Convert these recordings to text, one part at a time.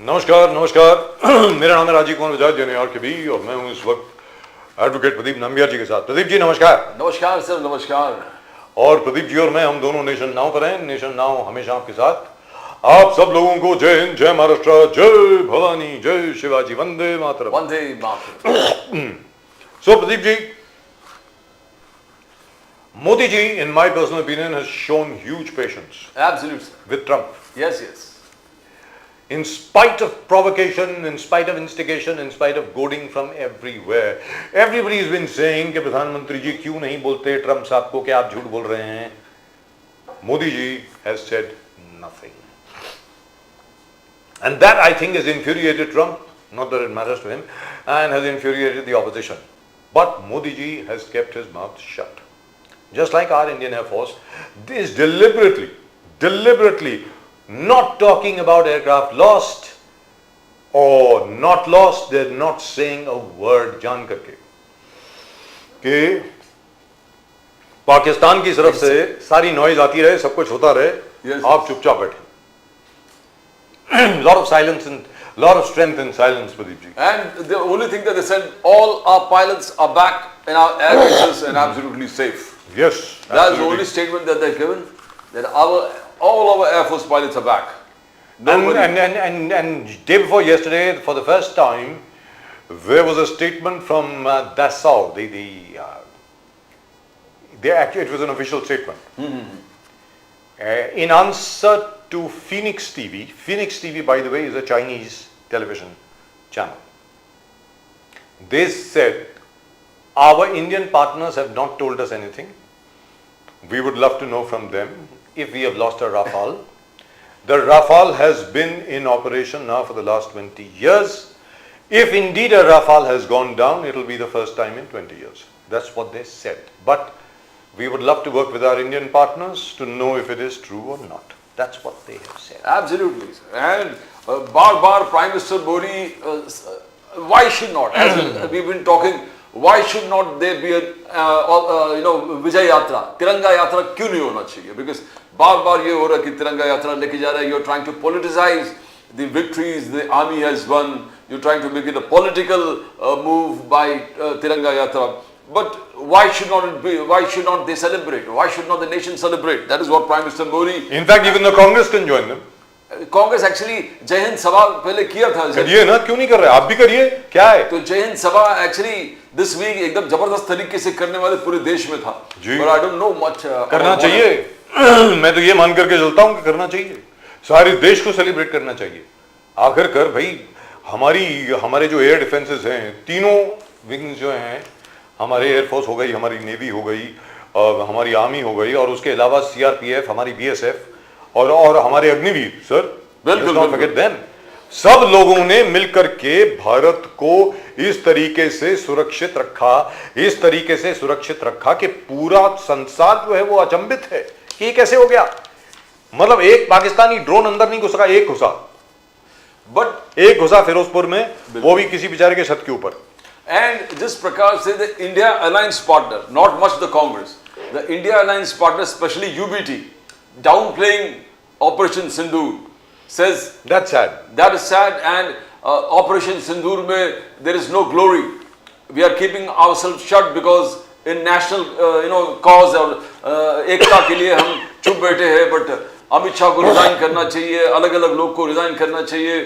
नमस्कार नमस्कार मेरा नाम है राजीव कुमार बजाज न्यूयॉर्क के भी और मैं हूं इस वक्त एडवोकेट प्रदीप नंबियार जी के साथ। प्रदीप जी नमस्कार। नमस्कार सर, नमस्कार। और प्रदीप जी और मैं हम दोनों नेशन नाउ पर हैं। नेशन नाउ हमेशा आपके साथ। आप सब लोगों को जय हिंद, जय महाराष्ट्र, जय भवानी, जय शिवाजी, वंदे मातरम। वंदे मातरम। सो Pradeep ji, Modi ji, in my personal opinion, has shown huge patience Absolutely, sir. with Trump. Yes, yes. In spite of provocation, in spite of instigation, in spite of goading from everywhere, everybody has been saying कि प्रधानमंत्री जी क्यों नहीं बोलते Trump साहब को कि आप झूठ बोल रहे हैं। Modi ji has said nothing, and that I think has infuriated Trump. Not that it matters to him, and has infuriated the opposition. But Modi ji has kept his mouth shut. Just like our Indian Air Force, is deliberately not talking about aircraft lost or not lost. They're not saying a word जान करके कि पाकिस्तान की तरफ से सारी noise आती रहे, सब कुछ होता रहे, आप चुपचाप बैठे। Lot of silence and lot of strength in silence, Pradeep ji. And the only thing that they said, all our pilots are back in our air bases and absolutely safe. Yes, That's the only statement that they've given, that all our Air Force pilots are back. And day before yesterday, for the first time, there was a statement from Dassault. Actually, it was an official statement. In answer to Phoenix TV. Phoenix TV, by the way, is a Chinese television channel. They said, our Indian partners have not told us anything. We would love to know from them if we have lost a Rafale. The Rafale has been in operation now for the last 20 years. If indeed a Rafale has gone down, it will be the first time in 20 years. That's what they said. But we would love to work with our Indian partners to know if it is true or not. That's what they have said. Absolutely. And Bar Prime Minister Modi, why should not? As we've been talking, why should not there be a Vijay Yatra, Tiranga Yatra क्यों नहीं होना चाहिए? Because बार ये हो रहा कि तिरंगा यात्रा लेके जा रहा है, you're trying to politicize the victories the army has won, you're trying to make it a political move by Tiranga Yatra. But why should not they celebrate? Why should not the nation celebrate? That is what Prime Minister Modi. In fact, even the Congress can join them. Congress actually जय हिंद सभा पहले किया था। करिए ना, क्यों नहीं कर रहे? आप भी करिए, क्या है? तो जय हिंद सभा एक्चुअली दिस वीक एकदम जबरदस्त तरीके से करने वाले पूरे देश में था। But I don't know much. करना चाहिए। मैं तो ये मान करके चलता हूँ कि करना चाहिए। सारे देश को सेलिब्रेट करना चाहिए। आखिर कर भाई हमारे जो एयर डिफेंसेस हैं, तीनों विंग्स जो हैं, हमारे एयरफोर्स हो गई, हमारी नेवी हो गई, हमारी आर्मी हो गई, और उसके अलावा सीआरपीएफ, हमारी बीएसएफ और हमारे अग्निवीर, सर, बिल्कुल नॉट फॉरगेट देम। सब लोगों ने मिलकर के भारत को इस तरीके से सुरक्षित रखा कि पूरा संसार जो है वो अचंभित है कि ये कैसे हो गया। मतलब एक पाकिस्तानी ड्रोन अंदर नहीं घुस सका, एक घुसा फिरोजपुर में, वो भी किसी बेचारे के छत के ऊपर। And just Prakash said the India alliance partner, not much the Congress, the India alliance partner, especially UBT, downplaying Operation Sindoor, says that's sad. That is sad, and Operation Sindoor mein there is no glory. We are keeping ourselves shut because in national cause और एकता के लिए हम चुप बैठे हैं, but Amit Shah को resign करना चाहिए, अलग-अलग लोग को रिजाइन करना चाहिए।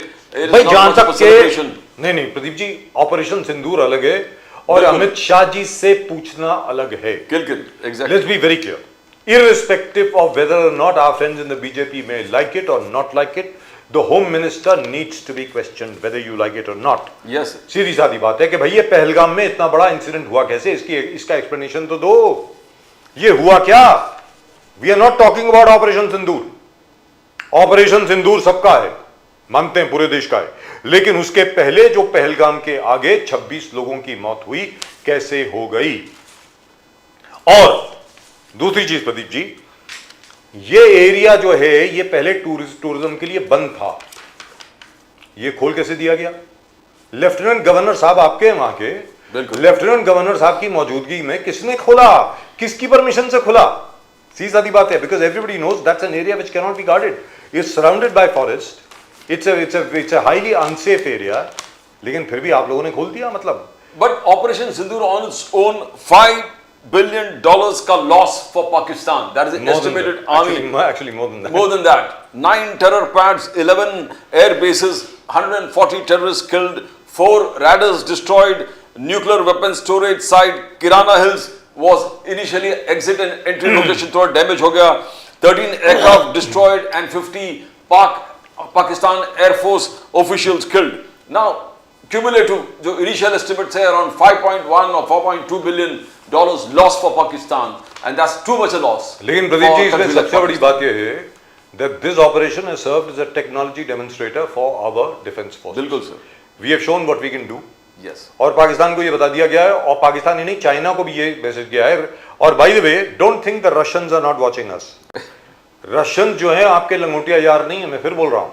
भाई जान सकते नहीं प्रदीप जी, ऑपरेशन सिंदूर अलग है और अमित शाह जी से पूछना अलग है। Exactly. Let's be very clear. Irrespective of whether or not our friends in the BJP may like it or not like it, the Home Minister needs to be questioned whether you like it or not. Yes. सीधी सादी बात है कि भाई ये पहलगाम में इतना बड़ा incident हुआ कैसे, इसका एक्सप्लेनेशन तो दो। ये हुआ क्या? We are not talking about operation Sindoor. Operation Sindoor सबका है, मानते हैं पूरे देश का है, लेकिन उसके पहले जो पहलगाम के आगे 26 लोगों की मौत हुई, कैसे हो गई? और दूसरी चीज प्रदीप जी, ये एरिया जो है ये पहले टूरिज्म के लिए बंद था, ये खोल कैसे दिया गया? लेफ्टिनेंट गवर्नर साहब आपके वहां के, लेफ्टिनेंट गवर्नर साहब की मौजूदगी में किसने खोला, किसकी परमिशन से खुला? सीधी सादी बात है, because everybody knows that's an area which can not be guarded, is surrounded by forest, it's a highly unsafe area, लेकिन फिर भी आप लोगों ने खोल दिया मतलब। But Operation Sindoor on its own, $5 billion का loss for Pakistan. That is the estimated army. Actually more than that. More than that. 9 terror pads, 11 air bases, 140 terrorists killed, 4 radars destroyed, nuclear weapons storage site, Kirana Hills was initially exit and entry location थोड़ा damage हो गया, 13 aircraft destroyed and 50 Pakistan Air Force officials killed. Now, cumulative जो initial estimates है around 5.1 or 4.2 billion dollars loss for Pakistan, and that's too much a loss. लेकिन प्रदीप जी इसमें सबसे बड़ी बात यह है that this operation has served as a technology demonstrator for our defense force. बिल्कुल sir. We have shown what we can do. Yes. और पाकिस्तान को ये बता दिया गया है, और पाकिस्तान ही नहीं चाइना को भी ये मैसेज गया है। और by the way, don't think the Russians are not watching us. Russian जो है आपके लंगोटिया यार नहीं है, मैं फिर बोल रहा हूं।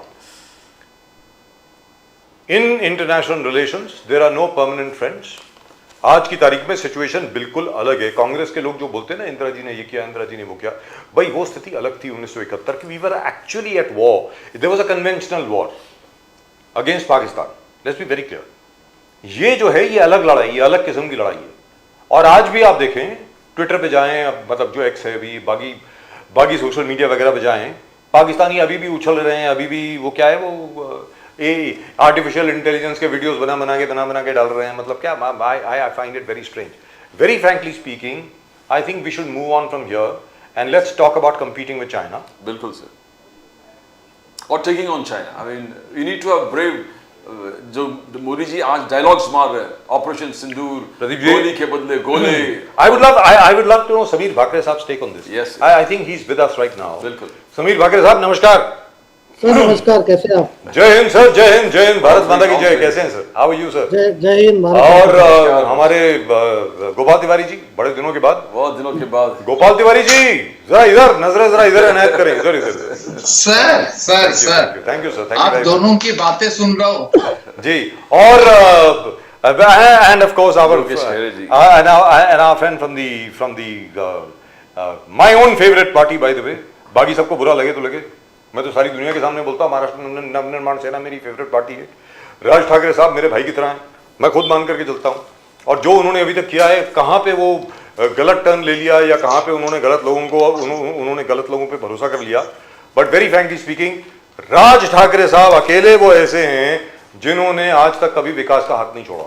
In international relations there are no permanent friends. आज की तारीख में सिचुएशन बिल्कुल अलग है। कांग्रेस के लोग जो बोलते हैं ना, इंदिरा जी ने ये किया, इंदिरा जी ने वो किया, भाई वो स्थिति अलग थी 1971 की। We were actually at war, there was a conventional war against Pakistan. Let's be very clear, ये जो है ये अलग लड़ाई, ये अलग किस्म की लड़ाई है। और आज भी आप देखें, ट्विटर पे जाएं, मतलब जो एक्स है भी, बाकी सोशल मीडिया वगैरह पे जाएं, पाकिस्तानी अभी भी उछल रहे हैं, अभी भी वो क्या है, वो आर्टिफिशियल इंटेलिजेंस के वीडियोस बना के डाल रहे हैं। मतलब क्या, I find it very strange. Very frankly speaking, I think we should move on from here and let's talk about competing with China. बिल्कुल सर। और taking on China, I mean you need to have brave. जो मोदी जी आज dialogues मार रहे हैं, operation सिंदूर, गोली के बदले गोले। I would love to know Sameer Bhakre साहब's take on this. Yes. I think he's with us right now. बिल्कुल। समीर भाकरे साहब नमस्कार। सर नमस्कार, कैसे आप? जय हिंद सर, जय हिंद, जय हिंद, भारत माता की जय। कैसे हैं sir? How are you sir? जय हिंद भारत। और हमारे गोपाल तिवारी जी, बड़े दिनों के बाद। बहुत दिनों के बाद। गोपाल तिवारी जी जरा इधर नजर, जरा इधर इनायत करें, इधर इधर। सर थैंक यू सर, आप दोनों की बातें सुन रहा हूँ जी। और and of course our and our friend from the my own favorite party by the way, बाकी सबको बुरा लगे तो लगे, मैं तो सारी दुनिया के सामने बोलता हूँ, महाराष्ट्र नवनिर्माण सेना मेरी फेवरेट पार्टी है। राज ठाकरे साहब मेरे भाई की तरह हैं, मैं खुद मान करके चलता हूँ। और जो उन्होंने अभी तक किया है, कहाँ पे वो गलत टर्न ले लिया, या कहाँ पे उन्होंने गलत लोगों पे भरोसा कर लिया। बट वेरी फ्रैंकली स्पीकिंग, राज ठाकरे साहब अकेले वो ऐसे हैं जिन्होंने आज तक कभी विकास का हाथ नहीं छोड़ा।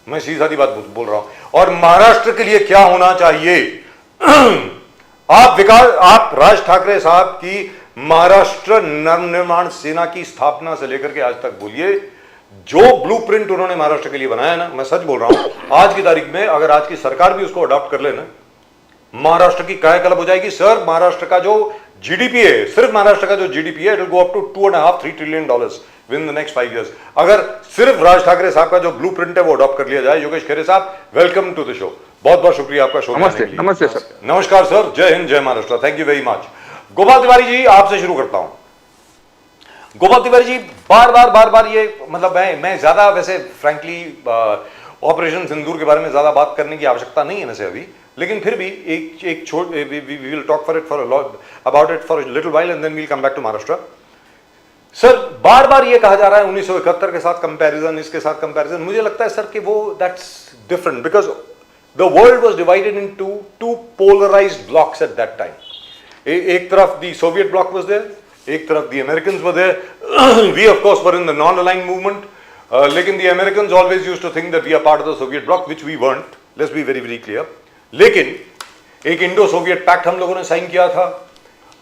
मैं सीधी सादी बात बोल रहा हूं। और महाराष्ट्र के लिए क्या होना चाहिए, आप राज ठाकरे साहब की महाराष्ट्र नवनिर्माण सेना की स्थापना से लेकर के आज तक बोलिए, जो ब्लूप्रिंट उन्होंने महाराष्ट्र के लिए बनाया ना, मैं सच बोल रहा हूं, आज की तारीख में अगर आज की सरकार भी उसको अडॉप्ट कर ले ना, महाराष्ट्र की कायाकल्प हो जाएगी सर। महाराष्ट्र का जो जीडीपी है, सिर्फ महाराष्ट्र का जो जीडीपी है, it will go up to $2.5-3 trillion with the next 5 years। अगर सिर्फ राज ठाकरे साहब का जो ब्लूप्रिंट है वो अडॉप्ट कर लिया जाए। योगेश खैरे साहब, वेलकम टू द शो। बहुत बहुत शुक्रिया आपका शो में आने के लिए। नमस्ते सर। नमस्कार सर, जय हिंद, जय Maharashtra, thank you very much. Gopal Tiwari ji, आपसे शुरू करता हूं। गोपाल तिवारी जी, बार बार ये मतलब मैं ज्यादा वैसे फ्रैंकली ऑपरेशन सिंदूर के बारे में ज्यादा बात करने की आवश्यकता नहीं है वैसे अभी, लेकिन फिर भी एक छोट we will talk about it for little while and then we will come back to Maharashtra. Sir, बार ये कहा जा रहा है 1971 के साथ कंपैरिजन, इसके साथ कंपैरिजन। मुझे लगता है सर कि वो that's different, because the world was divided into 2 polarized blocks at that time. एक तरफ the Soviet bloc was there, एक तरफ the Americans were there. We of course were in the non aligned movement, लेकिन the Americans always used to think that we are part of the Soviet bloc, which we weren't, let's be very clear. लेकिन एक Indo Soviet pact हम लोगों ने sign किया था।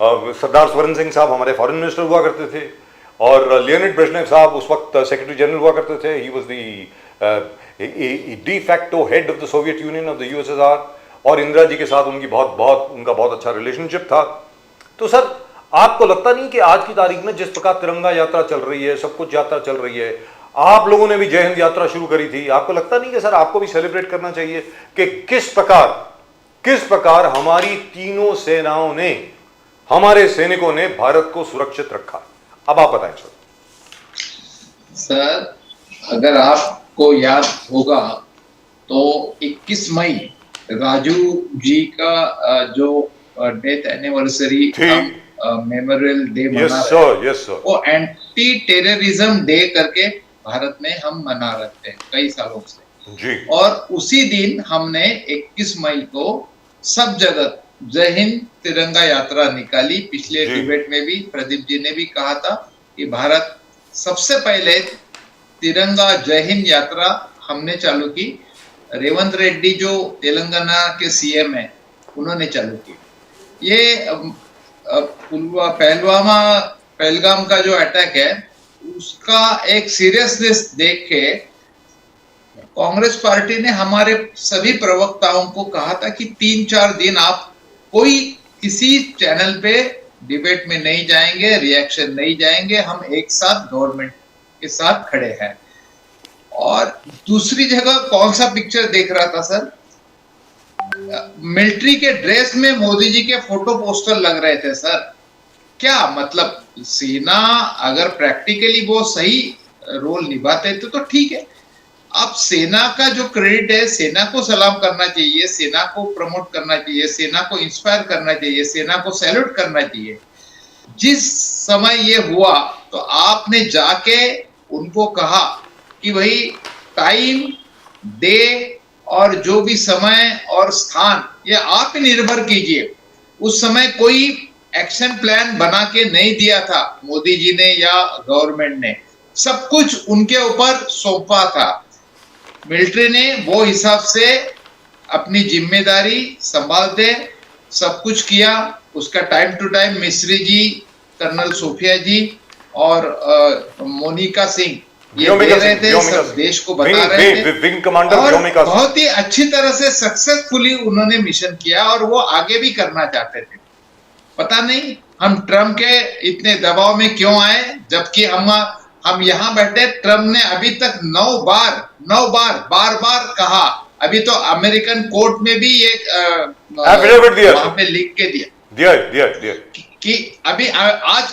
सरदार स्वरण सिंह साहब हमारे फॉरेन मिनिस्टर हुआ करते थे, और लियोनिड ब्रेजनेव साहब उस वक्त सेक्रेटरी जनरल हुआ करते थे। He was the de facto head of the Soviet union of the USSR, और इंदिरा जी के साथ उनका बहुत अच्छा रिलेशनशिप था। तो सर, आपको लगता नहीं कि आज की तारीख में जिस प्रकार तिरंगा यात्रा चल रही है, सब कुछ यात्रा चल रही है, आप लोगों ने भी जय हिंद यात्रा शुरू करी थी, आपको लगता नहीं कि सर आपको भी सेलिब्रेट करना चाहिए कि किस प्रकार हमारी तीनों सेनाओं ने, हमारे सैनिकों ने भारत को सुरक्षित रखा? अब आप बताएं सर। अगर आपको याद होगा तो 21 मई राजू जी का जो death anniversary memorial day yes मना रहे हैं, सर, यस सर। वो एंटी टेररिज्म डे करके भारत में हम मना रहे हैं कई सालों से। जी और उसी दिन हमने 21 मई को सब जगह जय हिंद तिरंगा यात्रा निकाली। पिछले जी। डिबेट में भी प्रदीप जी ने भी कहा था कि भारत सबसे पहले तिरंगा जय हिंद यात्रा हमने चालू की। रेवंत रेड्डी जो तेलंगाना के सीएम है, उन्होंने चालू की। ये पहलगाम का जो अटैक है, उसका एक सीरियसनेस देख के कांग्रेस पार्टी ने हमारे सभी प्रवक्ताओं को कहा था कि 3-4 दिन आप कोई किसी चैनल पे डिबेट में नहीं जाएंगे, रिएक्शन नहीं जाएंगे, हम एक साथ गवर्नमेंट के साथ खड़े हैं। और दूसरी जगह कौन सा पिक्चर देख रहा था सर, मिलिट्री के ड्रेस में मोदी जी के फोटो पोस्टर लग रहे थे सर। क्या मतलब, सेना अगर प्रैक्टिकली वो सही रोल निभाते तो ठीक है। अब सेना का जो क्रेडिट है, सेना को सलाम करना चाहिए, सेना को प्रमोट करना चाहिए, सेना को इंस्पायर करना चाहिए, सेना को सैल्यूट करना चाहिए। जिस समय ये हुआ तो आपने जाके उनको कहा कि भाई टाइम, डे और जो भी समय और स्थान ये आप ही निर्भर कीजिए। उस समय कोई एक्शन प्लान बना के नहीं दिया था मोदी जी ने या गवर्नमेंट ने, सब कुछ उनके ऊपर सौंपा था। मिलिट्री ने वो हिसाब से अपनी जिम्मेदारी संभालते सब कुछ किया। उसका टाइम टू टाइम मिस्री जी, कर्नल सोफिया जी और मोनिका सिंह ये दे रहे थे, सब देश को बता रहे थे। विंग कमांडर और व्योमिका सिंह बहुत ही अच्छी तरह से सक्सेसफुली उन्होंने मिशन किया और वो आगे भी करना चाहते थे। पता नहीं हम ट्रम्प के इतने दबाव में क्यों आए, जबकि हम यहाँ बैठे। ट्रम्प ने अभी तक 9 बार कहा। अभी तो अमेरिकन कोर्ट में भी एक एफिडेविट दिया, वहां पे लिख के दिया कि अभी आज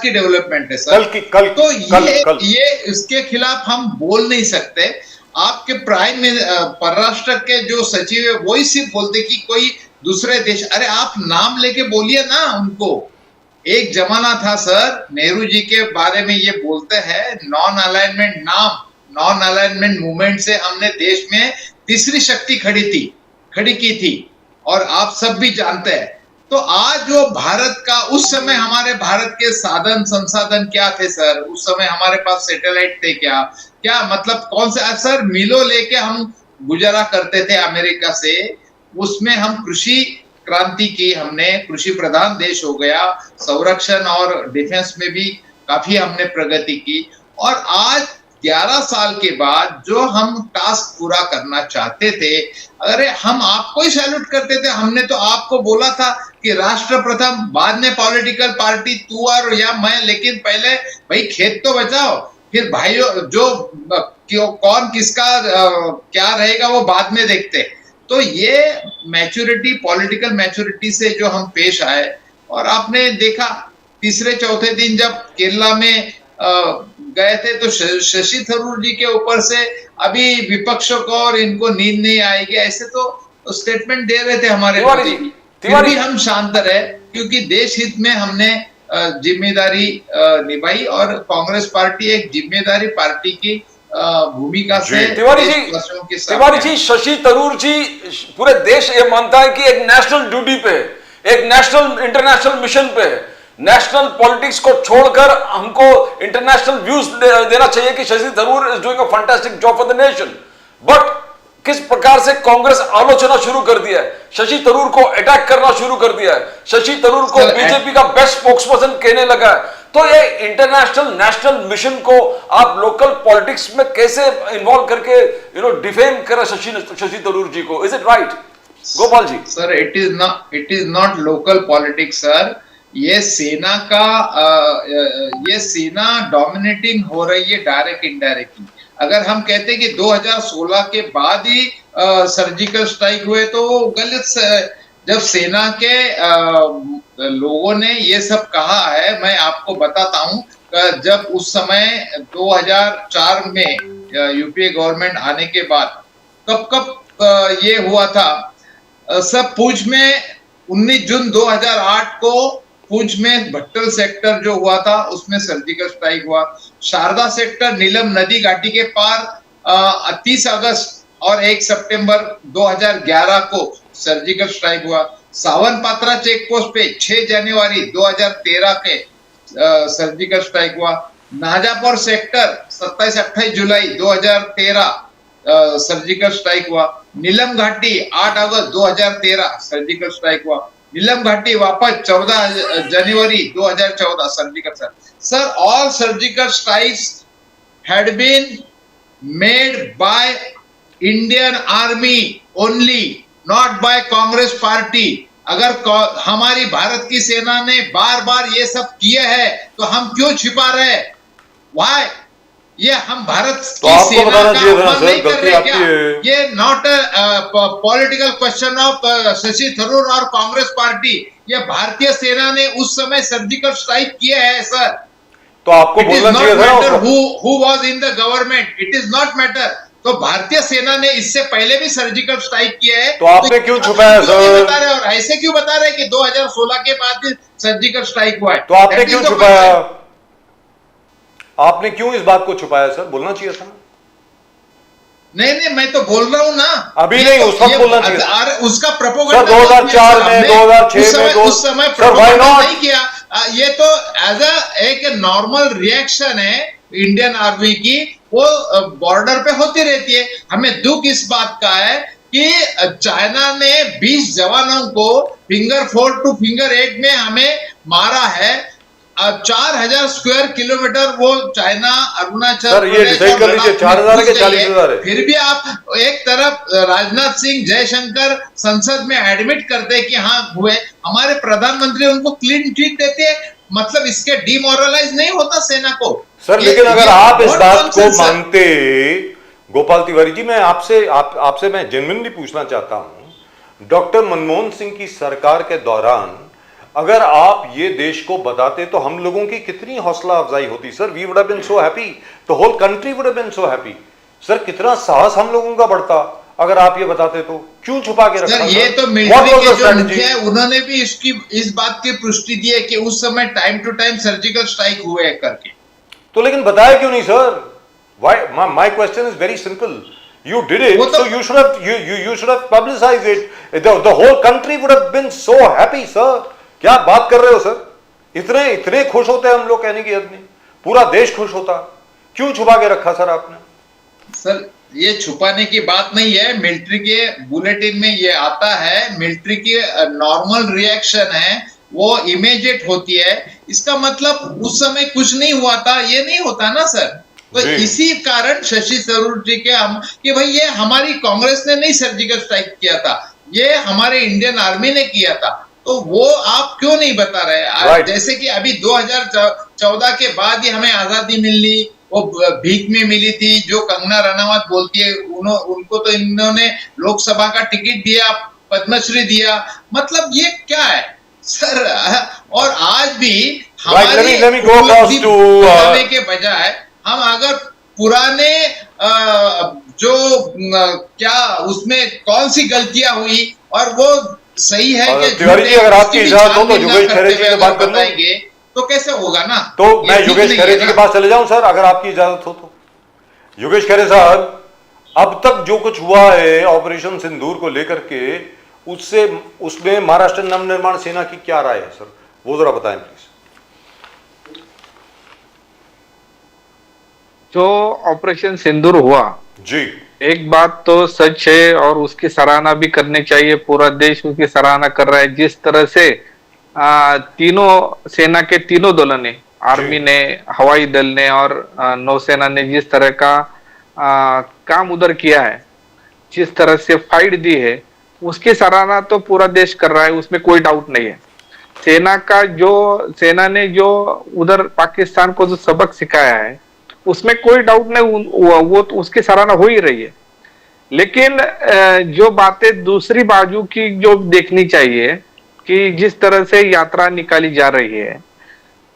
की डेवलपमेंट है सर। कल ये इसके खिलाफ हम बोल नहीं सकते। आपके परराष्ट्र के जो सचिव है वही सिर्फ बोलते कि कोई दूसरे देश, अरे आप नाम लेके बोलिए ना उनको। एक जमाना था सर, नेहरू जी के बारे में ये बोलते हैं, नॉन अलाइनमेंट मूवमेंट से हमने देश में तीसरी शक्ति खड़ी की थी और आप सब भी जानते हैं। तो आज जो भारत का, उस समय हमारे भारत के साधन संसाधन क्या थे सर? उस समय हमारे पास सैटेलाइट थे क्या मतलब कौन से सर, मिलो लेके हम गुजारा करते थे अमेरिका से। उसमें हम कृषि क्रांति की, हमने कृषि प्रधान देश हो गया। संरक्षण और डिफेंस में भी काफी हमने प्रगति की। और आज 11 साल के बाद जो हम टास्क पूरा करना चाहते थे, अरे हम आपको ही सैल्यूट करते थे। हमने तो आपको बोला था कि राष्ट्र प्रथम, बाद में पॉलिटिकल पार्टी तू और या मैं, लेकिन पहले भाई खेत तो बचाओ, फिर भाइयों जो कौन किसका क्या रहेगा वो बाद में देखते। तो ये मैच्योरिटी, पॉलिटिकल मैच्योरिटी से जो हम पेश आए। और आपने देखा तीसरे चौथे दिन जब केरला में गए थे तो शशि थरूर जी के ऊपर से अभी विपक्षों को और इनको नींद नहीं आएगी ऐसे तो स्टेटमेंट दे रहे थे हमारे मोदी जी। फिर भी हम शांत रहे क्योंकि देश हित में हमने जिम्मेदारी निभाई और कांग्रेस पार्टी एक जिम्मेदारी पार्टी की भूमिका से। तिवारी जी, शशि थरूर जी, पूरे देश ये मानता है कि एक नेशनल ड्यूटी पे, एक नेशनल इंटरनेशनल मिशन पे, नेशनल पॉलिटिक्स को छोड़कर हमको इंटरनेशनल व्यूज देना चाहिए कि Shashi Tharoor is doing a fantastic job for the nation. But किस प्रकार से कांग्रेस आलोचना शुरू कर दिया है, शशि थरूर को अटैक करना शुरू कर दिया है, शशि थरूर को बीजेपी का बेस्ट स्पोक्सपर्सन कहने लगा है। तो ये इंटरनेशनल नेशनल मिशन को आप लोकल पॉलिटिक्स में कैसे इन्वॉल्व करके डिफेम करा शशि थरूर जी को? Is it right Gopal ji? Sir, it is not local politics sir. ये सेना डोमिनेटिंग हो रही है डायरेक्ट इनडायरेक्टली। अगर हम कहते कि 2016 के बाद ही सर्जिकल स्ट्राइक हुए तो गलत। जब सेना के लोगों ने ये सब कहा है, मैं आपको बताता हूं। जब उस समय 2004 में यूपीए गवर्नमेंट आने के बाद कब ये हुआ था, सब पूछ में 19 जून 2008 को पुंछ में भट्टल सेक्टर जो हुआ था उसमें सर्जिकल स्ट्राइक हुआ। शारदा सेक्टर नीलम नदी घाटी के पार 30 अगस्त और 1 सितंबर 2011 को सर्जिकल स्ट्राइक हुआ। सावन पात्रा चेक पोस्ट पे 6 जनवरी 2013 के सर्जिकल स्ट्राइक हुआ। नाजापुर सेक्टर 27-28 जुलाई 2013 सर्जिकल स्ट्राइक हुआ। नीलम घाटी 8 अगस्त 2013 सर्जिकल स्ट्राइक हुआ। नीलम घाटी वापस 14 जनवरी 2014 surgical strike. Sir, all surgical strikes had been made by Indian army only, not by Congress party. अगर हमारी भारत की सेना ने बार बार ये सब किया है तो हम क्यों छिपा रहे? वाई? ये हम भारत तो की आपको सेना बताना का चाहिए था ना अपमान सर, नहीं कर गलती रहे आपकी क्या? है। ये not political question of Shashi Tharoor और कांग्रेस पार्टी। ये भारतीय सेना ने उस समय सर्जिकल स्ट्राइक किया है सर। तो आपको इट इज बोलना नॉट चाहिए था ना मैटर उसको। Who was in the government, it is not matter. तो भारतीय सेना ने इससे पहले भी सर्जिकल स्ट्राइक किया है। तो आपने क्यों छुपाया क्यों नहीं सर? बता रहे? और ऐसे क्यों बता रहे कि 2016 के बाद भी सर्जिकल स्ट्राइक हुआ है? तो आपने That is क्यों the छुपाया? concept. आपने क्यों इस बात को छुपाया सर? बोलना चाहिए था ना। नहीं, मैं तो बोल रहा हूं ना। अभी ये नहीं, तो- उस वक्त ये- बोलना चाहिए। अरे उसका प्रोपोगंडा सर, 2004 में, 2006 में, उस समय सर, why प्रोपोगंडा not? नहीं किया। ये तो एक नॉर्मल रिएक्शन है इंडियन आर्मी की, वो बॉर्डर पे होती रहती है। हमें दुख इस बात का है कि चाइना ने 20 जवानों को फिंगर 4 टू फिंगर 8 में हमें मारा है। 4000 स्क्वायर किलोमीटर वो चाइना, अरुणाचल सर, ये प्रदेश डिसाइड और कर लीजिए, लद्दाख 4000 में के घुस गई 40,000 है। फिर भी आप एक तरफ राजनाथ सिंह, जयशंकर संसद में एडमिट करते हैं कि हाँ हुए, हमारे प्रधानमंत्री उनको क्लीन चिट देते हैं। मतलब इसके डिमोरलाइज नहीं होता सेना को सर, लेकिन अगर आप इस बहुत बात को nonsense है। मानते, गोपाल तिवारी जी, मैं आपसे मैं जेन्युइनली पूछना चाहता हूं, डॉक्टर मनमोहन सिंह की सरकार के दौरान अगर आप ये देश को बताते तो हम लोगों की कितनी हौसला अफजाई होती sir. We would have been so happy, the whole country would have been so happy. Sir, कितना साहस हम लोगों का बढ़ता अगर आप ये बताते तो। क्यों छुपा के रखा? सर, ये तो What मिलिट्री was के the जो strategy? मुखिया है उन्होंने भी इस बात की पुष्टि दी है कि उस समय time to time surgical strike हुए करके। तो लेकिन बताया क्यों नहीं sir? Why? My question is very simple. You did it, वो तो- so you should have publicized it. The whole country would have been so happy, sir. क्या बात कर रहे हो सर? इतने खुश होते हैं हम लोग, कहने की हद नहीं। पूरा देश खुश होता। क्यों छुपा के रखा सर आपने? सर, ये छुपाने की बात नहीं है। मिलिट्री के बुलेटिन में ये आता है, मिलिट्री की नॉर्मल रिएक्शन है, वो इमीडिएट होती है। इसका मतलब उस समय कुछ नहीं हुआ था, ये नहीं होता ना सर। तो जी। इसी कारण शशि थरूर जी के हम कि भाई ये हमारी कांग्रेस ने नहीं सर्जिकल स्ट्राइक किया था, ये हमारे इंडियन आर्मी ने किया था। तो वो आप क्यों नहीं बता रहे? Right. जैसे कि अभी 2014 के बाद ही हमें आजादी मिली, वो भीख में मिली थी, जो कंगना रनावत बोलती है, उनको तो इन्होंने लोकसभा का टिकट दिया, पद्मश्री दिया। मतलब ये क्या है सर? और आज भी हमारी let me go across उपलब्धि to, बताने के बजाय हम अगर पुराने जो क्या उसमें कौन सी गलतियां हुई और वो सही है कि तिवारी जी, अगर आपकी इजाजत हो तो योगेश खरे जी से बात कर लूं? बताएंगे तो कैसे होगा ना? तो ये मैं ठीक योगेश नहीं खरे है जी ना? के पास चले जाऊं सर, अगर आपकी इजाजत हो तो। योगेश खरे साहब, अब तक जो कुछ हुआ है ऑपरेशन सिंदूर को लेकर के, उसमें महाराष्ट्र नवनिर्माण सेना की क्या राय है सर? वो जरा बताएं प्लीज। जो ऑपरेशन सिंदूर हुआ, जी, एक बात तो सच है और उसकी सराहना भी करनी चाहिए। पूरा देश उसकी सराहना कर रहा है। जिस तरह से तीनों सेना के तीनों दलों ने, आर्मी ने, हवाई दल ने और नौसेना ने जिस तरह का काम उधर किया है, जिस तरह से फाइट दी है, उसकी सराहना तो पूरा देश कर रहा है, उसमें कोई डाउट नहीं है। सेना ने जो उधर पाकिस्तान को जो सबक सिखाया है, उसमें कोई डाउट नहीं, वो तो उसकी सराहना हो ही रही है। लेकिन जो बातें दूसरी बाजू की जो देखनी चाहिए कि जिस तरह से यात्रा निकाली जा रही है,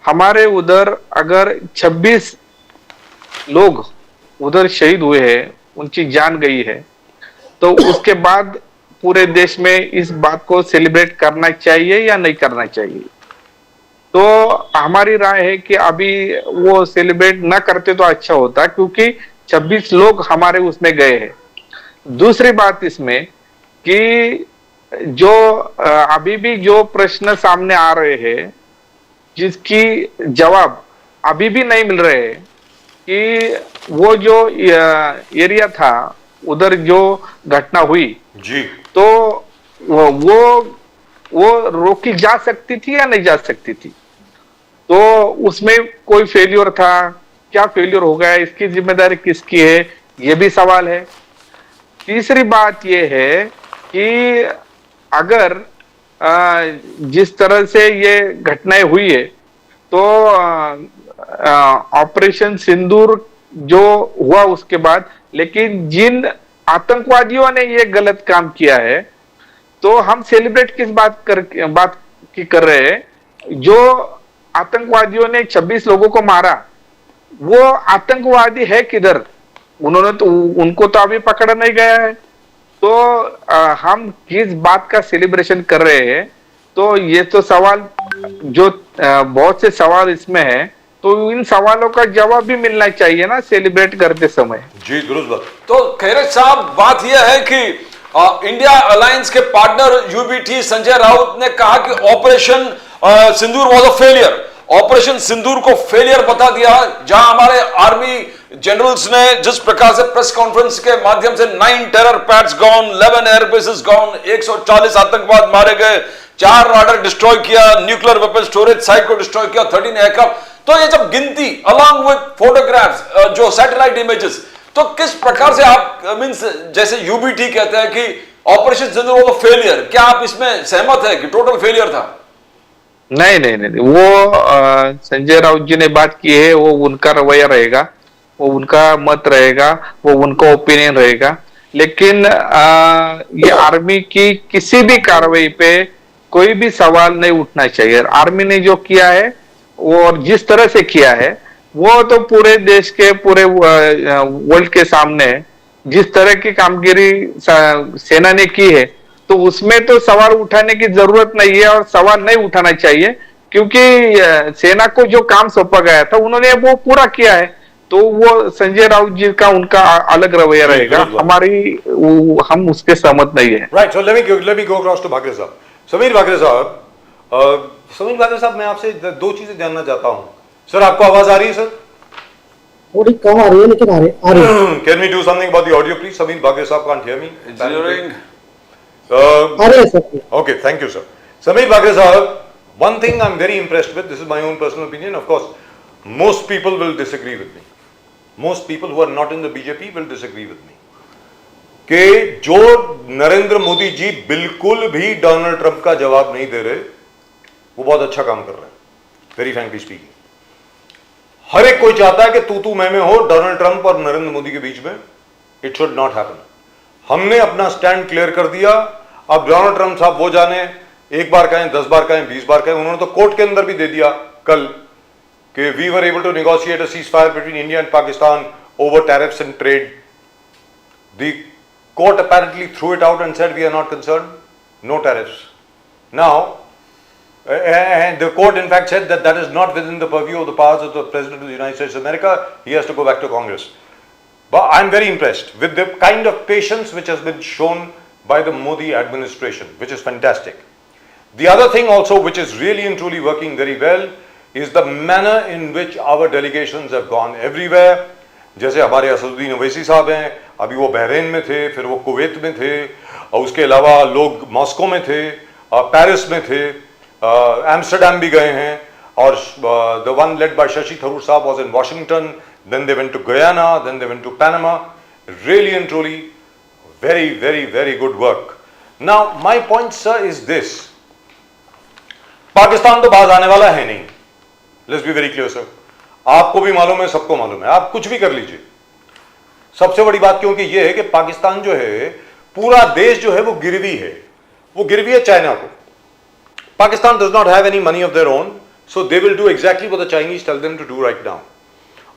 हमारे उधर अगर 26 लोग उधर शहीद हुए हैं, उनकी जान गई है, तो उसके बाद पूरे देश में इस बात को सेलिब्रेट करना चाहिए या नहीं करना चाहिए? तो हमारी राय है कि अभी वो सेलिब्रेट न करते तो अच्छा होता, क्योंकि 26 लोग हमारे उसमें गए हैं। दूसरी बात इसमें कि जो अभी भी जो प्रश्न सामने आ रहे हैं, जिसकी जवाब अभी भी नहीं मिल रहे हैं, कि वो जो एरिया था उधर जो घटना हुई, जी तो वो रोकी जा सकती थी या नहीं जा सकती थी? तो उसमें कोई फेल्योर था, क्या फेल्योर हो गया, इसकी जिम्मेदारी किसकी है, ये भी सवाल है। तीसरी बात ये है कि अगर जिस तरह से ये घटनाएं हुई है, तो ऑपरेशन सिंदूर जो हुआ उसके बाद, लेकिन जिन आतंकवादियों ने ये गलत काम किया है, तो हम सेलिब्रेट किस बात की कर रहे हैं? जो आतंकवादियों ने 26 लोगों को मारा, वो आतंकवादी है किधर? उनको तो अभी पकड़ा नहीं गया है। तो हम किस बात का सेलिब्रेशन कर रहे हैं? तो ये तो सवाल जो बहुत से सवाल इसमें है, तो इन सवालों का जवाब भी मिलना चाहिए ना सेलिब्रेट करते समय। जी दुरुस्त बात। तो खैरत साहब, बात यह है कि इंडिया अलायंस के पार्टनर यूबीटी संजय राउत ने कहा कि operation Sindoor was a failure. Operation Sindoor को फेलियर बता दिया, जहां हमारे आर्मी जनरल्स ने जिस प्रकार से प्रेस कॉन्फ्रेंस के माध्यम से 9 terror pads gone, 11 airbases gone, 140 आतंकवाद मारे गए, 4 राडार डिस्ट्रॉय किया, न्यूक्लियर वेपन स्टोरेज साइट को डिस्ट्रॉय किया, 13 एयरक्राफ्ट। तो ये जब गिनती अलॉन्ग विद फोटोग्राफ्स, जो सैटेलाइट इमेजेस, तो किस प्रकार से आप मींस जैसे यूबीटी कहते हैं कि operation Sindoor was a failure, क्या आप इसमें सहमत है कि टोटल फेलियर था? नहीं नहीं नहीं, वो संजय राउत जी ने बात की है, वो उनका रवैया रहेगा, वो उनका मत रहेगा, वो उनका ओपिनियन रहेगा। लेकिन ये आर्मी की किसी भी कार्रवाई पे कोई भी सवाल नहीं उठना चाहिए। आर्मी ने जो किया है और जिस तरह से किया है, वो तो पूरे देश के, पूरे वर्ल्ड के सामने है। जिस तरह की कामगिरी सेना ने की है, तो उसमें तो सवाल उठाने की जरूरत नहीं है और सवाल नहीं उठाना चाहिए, क्योंकि सेना को जो काम सौंपा गया था उन्होंने वो पूरा किया है। तो वो संजय राउत जी का उनका अलग रवैया रहेगा, हम उसके सहमत नहीं है। Right, so let me go across to Bhakre sahab. Sameer Bhakre साहब, मैं आपसे दो चीजें जानना चाहता हूं। सर, आपको आवाज आ रही है सर? थोड़ी कम आ रही है, लेकिन आ रही है। Can we do something about the audio please? Sameer Bhakre sahab can't hear me. Engineering आ रही है sir. Okay, thank you, sir. Sameer Bhakre sahab, one thing I'm very impressed with, this is my own personal opinion, of course, most people will disagree with me. Most people who are not in the BJP will disagree with me. कि जो नरेंद्र मोदी जी बिल्कुल भी Donald Trump का जवाब नहीं दे रहे, वो बहुत अच्छा काम कर रहे हैं, वेरी फ्रैंकली स्पीकिंग। हर एक कोई चाहता है कि तू मैं हो डोनाल्ड ट्रंप और नरेंद्र मोदी के बीच में। It should not happen. हमने अपना स्टैंड क्लियर कर दिया। अब डोनाल्ड ट्रंप साहब वो जाने, एक बार कहें, 10 बार कहें, 20 बार कहें, उन्होंने तो कोर्ट के अंदर भी दे दिया कल कि we were able to negotiate a ceasefire between India and Pakistan over tariffs and trade. The court apparently threw it out and said we are not concerned, no tariffs. Now, and the court in fact said that that is not within the purview of the powers of the President of the United States of America. He has to go back to Congress. But I'm very impressed with the kind of patience which has been shown by the Modi administration, which is fantastic. The other thing also which is really and truly working very well is the manner in which our delegations have gone everywhere. जैसे हमारे असदुद्दीन ओवैसी साहब हैं, अभी वो Bahrain में थे, फिर वो कुवैत में थे, और उसके अलावा लोग मॉस्को में थे, पेरिस में थे, एम्स्टरडैम भी गए हैं, और the one led by Shashi Tharoor साहब was in Washington, then they went to Guyana, then they went to Panama. Really and truly very, very, very good work. Now my point, sir, is this. Pakistan तो बाज आने वाला है नहीं, let's be very clear sir. आपको भी मालूम है, सबको मालूम है, आप कुछ भी कर लीजिए। सबसे बड़ी बात क्योंकि यह है कि पाकिस्तान जो है, पूरा देश जो है वो गिरवी है, वो गिरवी है चाइना को। Pakistan does not have any money of their own, so they will do exactly what the Chinese tell them to do right now.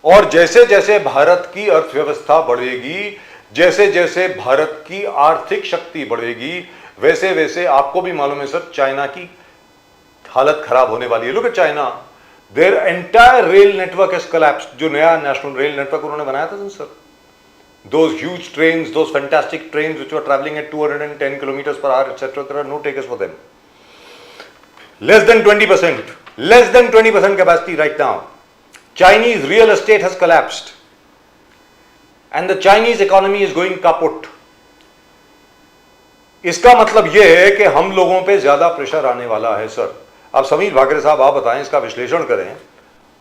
और जैसे जैसे भारत की अर्थव्यवस्था बढ़ेगी, जैसे जैसे भारत की आर्थिक शक्ति बढ़ेगी, वैसे वैसे आपको भी मालूम है सर, चाइना की हालत खराब होने वाली है। Look at China, their entire rail network has collapsed. जो नया नेशनल रेल नेटवर्क उन्होंने बनाया था sir, those huge trains, those fantastic trains which were traveling at 210 kilometers per hour, etc., there are no takers for them. Less than 20% capacity right now. Chinese real estate has collapsed, and the Chinese economy is going kaput. इसका मतलब यह है कि हम लोगों पे ज्यादा pressure आने वाला है सर। अब समीर भाकरे साहब आप बताएं, इसका विश्लेषण करें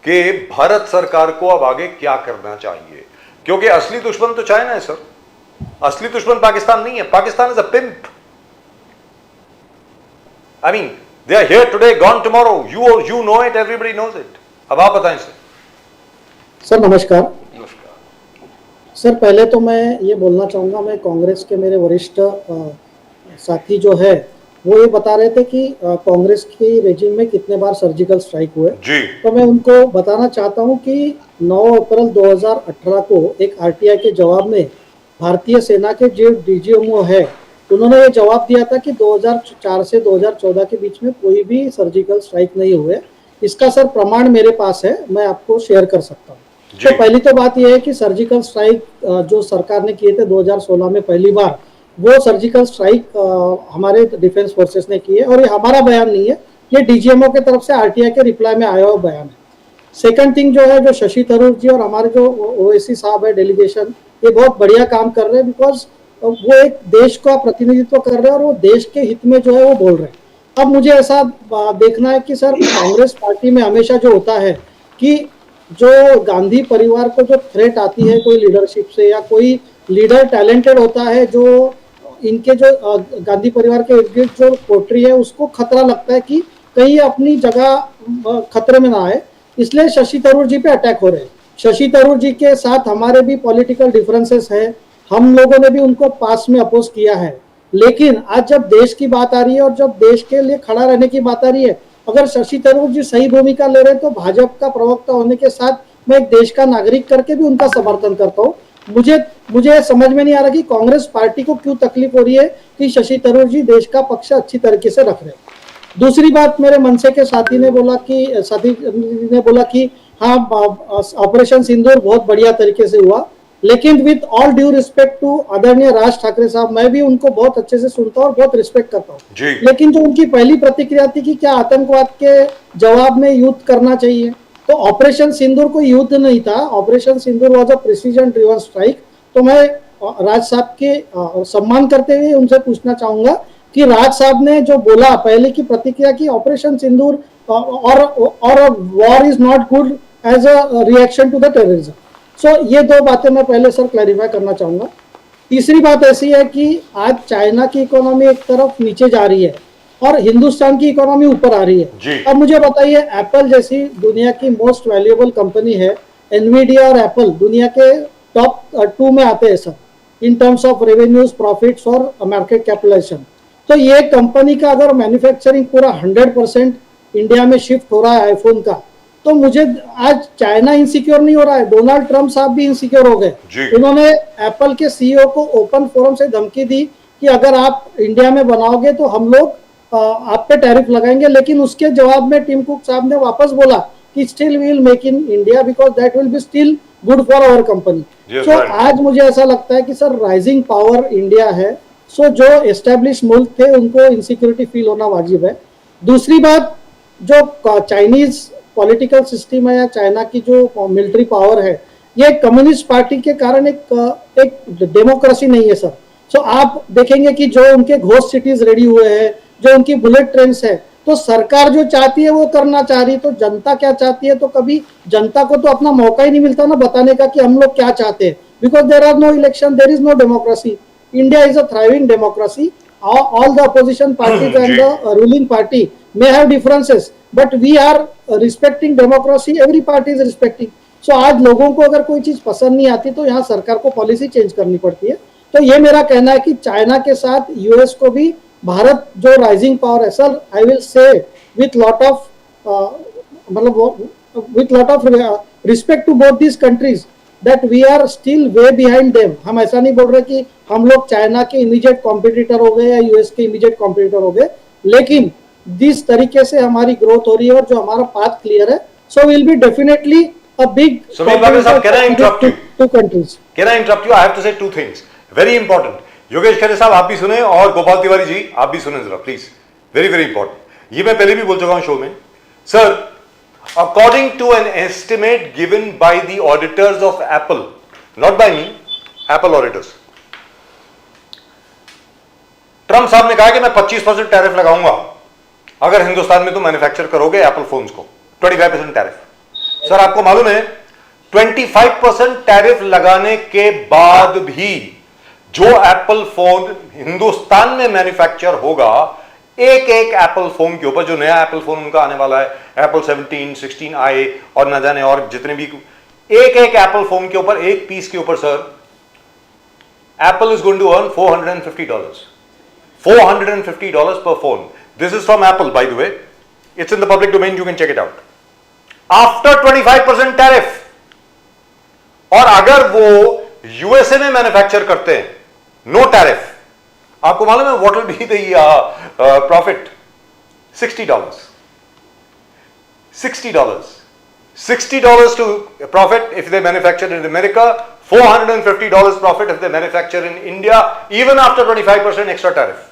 कि भारत सरकार को अब आगे क्या करना चाहिए, क्योंकि असली दुश्मन तो चाइना है सर, असली दुश्मन पाकिस्तान नहीं है। Pakistan is a pimp. I mean they are here today, gone tomorrow. You know it, everybody knows it. अब आप बताएं सर नमस्कार। नमस्कार। सर पहले तो मैं ये बोलना चाहूँगा, मैं कांग्रेस के मेरे वरिष्ठ साथी जो है वो ये बता रहे थे कि कांग्रेस की रेजिम में कितने बार सर्जिकल स्ट्राइक हुए जी। तो मैं उनको बताना चाहता हूं कि 9 अप्रैल 2018 को एक आरटीआई के जवाब में भारतीय सेना के जो डीजीएमओ है उन्होंने ये जवाब दिया था कि 2004 से 2014 के बीच में कोई भी सर्जिकल स्ट्राइक नहीं हुए। इसका सर प्रमाण मेरे पास है, मैं आपको शेयर कर सकता हूँ। तो पहली तो बात यह है कि सर्जिकल स्ट्राइक जो सरकार ने किए थे 2016 में पहली बार, वो सर्जिकल स्ट्राइक हमारे डिफेंस फोर्सेस ने की है, और ये हमारा बयान नहीं है, ये डीजीएमओ की तरफ से आरटीआई के रिप्लाई में आया हुआ बयान है। सेकंड थिंग जो है, जो शशि थरूर जी और हमारे जो ओवैसी साहब है डेलीगेशन, ये बहुत बढ़िया काम कर रहे हैं, बिकॉज वो एक देश का प्रतिनिधित्व कर रहे हैं और वो देश के हित में जो है वो बोल रहे हैं। अब मुझे ऐसा देखना है कि सर कांग्रेस पार्टी में हमेशा जो होता है कि जो गांधी परिवार को जो थ्रेट आती है कोई लीडरशिप से, या कोई लीडर टैलेंटेड होता है जो इनके जो गांधी परिवार के इर्द गिर्द जो कोटरी है उसको खतरा लगता है कि कहीं अपनी जगह खतरे में ना आए, इसलिए शशि थरूर जी पे अटैक हो रहे हैं। शशि थरूर जी के साथ हमारे भी पॉलिटिकल डिफरेंसेस है, हम लोगों ने भी उनको पास में अपोज किया है, लेकिन आज जब देश की बात आ रही है और जब देश के लिए खड़ा रहने की बात आ रही है, अगर शशि थरूर जी सही भूमिका ले रहे हैं तो भाजपा का प्रवक्ता होने के साथ मैं एक देश का नागरिक करके भी उनका समर्थन करता हूँ। मुझे समझ में नहीं आ रहा कि कांग्रेस पार्टी को क्यों तकलीफ हो रही है कि शशि थरूर जी देश का पक्ष अच्छी तरीके से रख रहे हैं। दूसरी बात, मेरे मनसे के साथी ने बोला कि हाँ ऑपरेशन सिंदूर बहुत बढ़िया तरीके से हुआ, लेकिन with all due respect to आदरणीय राज ठाकरे साहब, मैं भी उनको बहुत अच्छे से सुनता हूँ और बहुत रिस्पेक्ट करता हूँ, लेकिन जो उनकी पहली प्रतिक्रिया थी कि क्या आतंकवाद के जवाब में युद्ध करना चाहिए, तो ऑपरेशन सिंदूर कोई युद्ध नहीं था, operation Sindoor was a precision driven strike. तो मैं राज साहब के सम्मान करते हुए उनसे पूछना चाहूंगा कि राज साहब ने जो बोला पहले की प्रतिक्रिया की ऑपरेशन सिंदूर और war is not good as a reaction to the terrorism, so ये दो बातें मैं पहले सर क्लैरिफाई करना चाहूंगा। तीसरी बात ऐसी है कि आज चाइना की इकोनॉमी एक तरफ नीचे जा रही है और हिंदुस्तान की इकोनॉमी ऊपर आ रही है। अब मुझे बताइए, एप्पल जैसी दुनिया की मोस्ट वैल्यूएबल कंपनी है, एनवीडिया और एप्पल दुनिया के टॉप 2 में आते हैं sir in terms of revenues, profits और मार्केट कैपिटलाइजेशन। तो ये कंपनी का अगर मैन्युफैक्चरिंग पूरा 100% इंडिया में शिफ्ट हो रहा है आईफोन का, तो मुझे आज चाइना इनसिक्योर नहीं हो रहा है, डोनाल्ड ट्रंप साहब भी इनसिक्योर हो गए। उन्होंने एप्पल के सीईओ को ओपन फोरम से धमकी दी कि अगर आप इंडिया में बनाओगे तो हम लोग आप पे टैरिफ लगाएंगे, लेकिन उसके जवाब में टिम कुक साहब ने वापस बोला कि still we will make in India because that will be still good for our company. So आज मुझे ऐसा लगता है कि सर राइजिंग पावर इंडिया है, सो जो एस्टेब्लिश मुल्क थे उनको इनसिक्योरिटी फील होना वाजिब है। दूसरी बात, जो चाइनीज पॉलिटिकल सिस्टम है या चाइना की जो मिलिट्री पावर है, ये कम्युनिस्ट पार्टी के कारण एक डेमोक्रेसी नहीं है सर। सो आप देखेंगे कि जो उनके घोस्ट सिटीज रेडी हुए हैं, जो उनकी बुलेट ट्रेन्स है, तो सरकार जो चाहती है वो करना चाह रही है, तो जनता क्या चाहती है, तो कभी जनता को तो अपना मौका ही नहीं मिलता ना बताने का कि हम लोग क्या चाहते हैं, because there are no election, there is no democracy. India is a thriving democracy, all the opposition parties and the ruling party may have differences, but we are respecting democracy, every party is respecting. So आज लोगों को अगर कोई चीज पसंद नहीं आती तो यहाँ सरकार को पॉलिसी चेंज करनी पड़ती है। तो ये मेरा कहना है कि चाइना के साथ यूएस को भी भारत जो राइजिंग पावर है sir, I will say with lot of with lot of respect to both these countries that we are still way behind them। हम ऐसा नहीं बोल रहे कि हम लोग चाइना के इमीडिएट कॉम्पिटिटर हो गए या यूएस के इमीडिएट कॉम्पिटिटर हो गए, लेकिन जिस तरीके से हमारी ग्रोथ हो रही है और जो हमारा पाथ क्लियर है, so will be definitely a big Sumeet Bagre sahab, can I interrupt you? Two countries. Can I interrupt you? I have to say two things. Very important. Yogesh Khare साहब आप भी सुने और गोपाल तिवारी जी आप भी सुने जरा प्लीज। Very very important. ये मैं पहले भी बोल चुका हूं शो में। Sir, according to an estimate given by the auditors of Apple, not by me, Apple auditors, Trump sahab ने कहा कि मैं 25% टैरिफ लगाऊंगा अगर हिंदुस्तान में तुम मैन्युफैक्चर करोगे एप्पल फोन्स को, 25% टैरिफ। सर आपको मालूम है 25% टैरिफ लगाने के बाद भी जो एप्पल फोन हिंदुस्तान में मैन्युफैक्चर होगा, एक एक एप्पल फोन के ऊपर, जो नया एप्पल फोन उनका आने वाला है, एप्पल 17, 16 आए और न जाने और जितने भी, एक एक एप्पल फोन के ऊपर, एक पीस के ऊपर sir, Apple is going to earn $450. $450 per phone. This is from Apple, by the way. It's in the public domain. You can check it out. After 25% tariff. और अगर वो यूएसए में manufacture करते हैं, नो टैरिफ, आपको मालूम है what will be the profit? $60. $60 to profit if they manufacture in America, $450 profit if they manufacture in India, even after 25% extra tariff.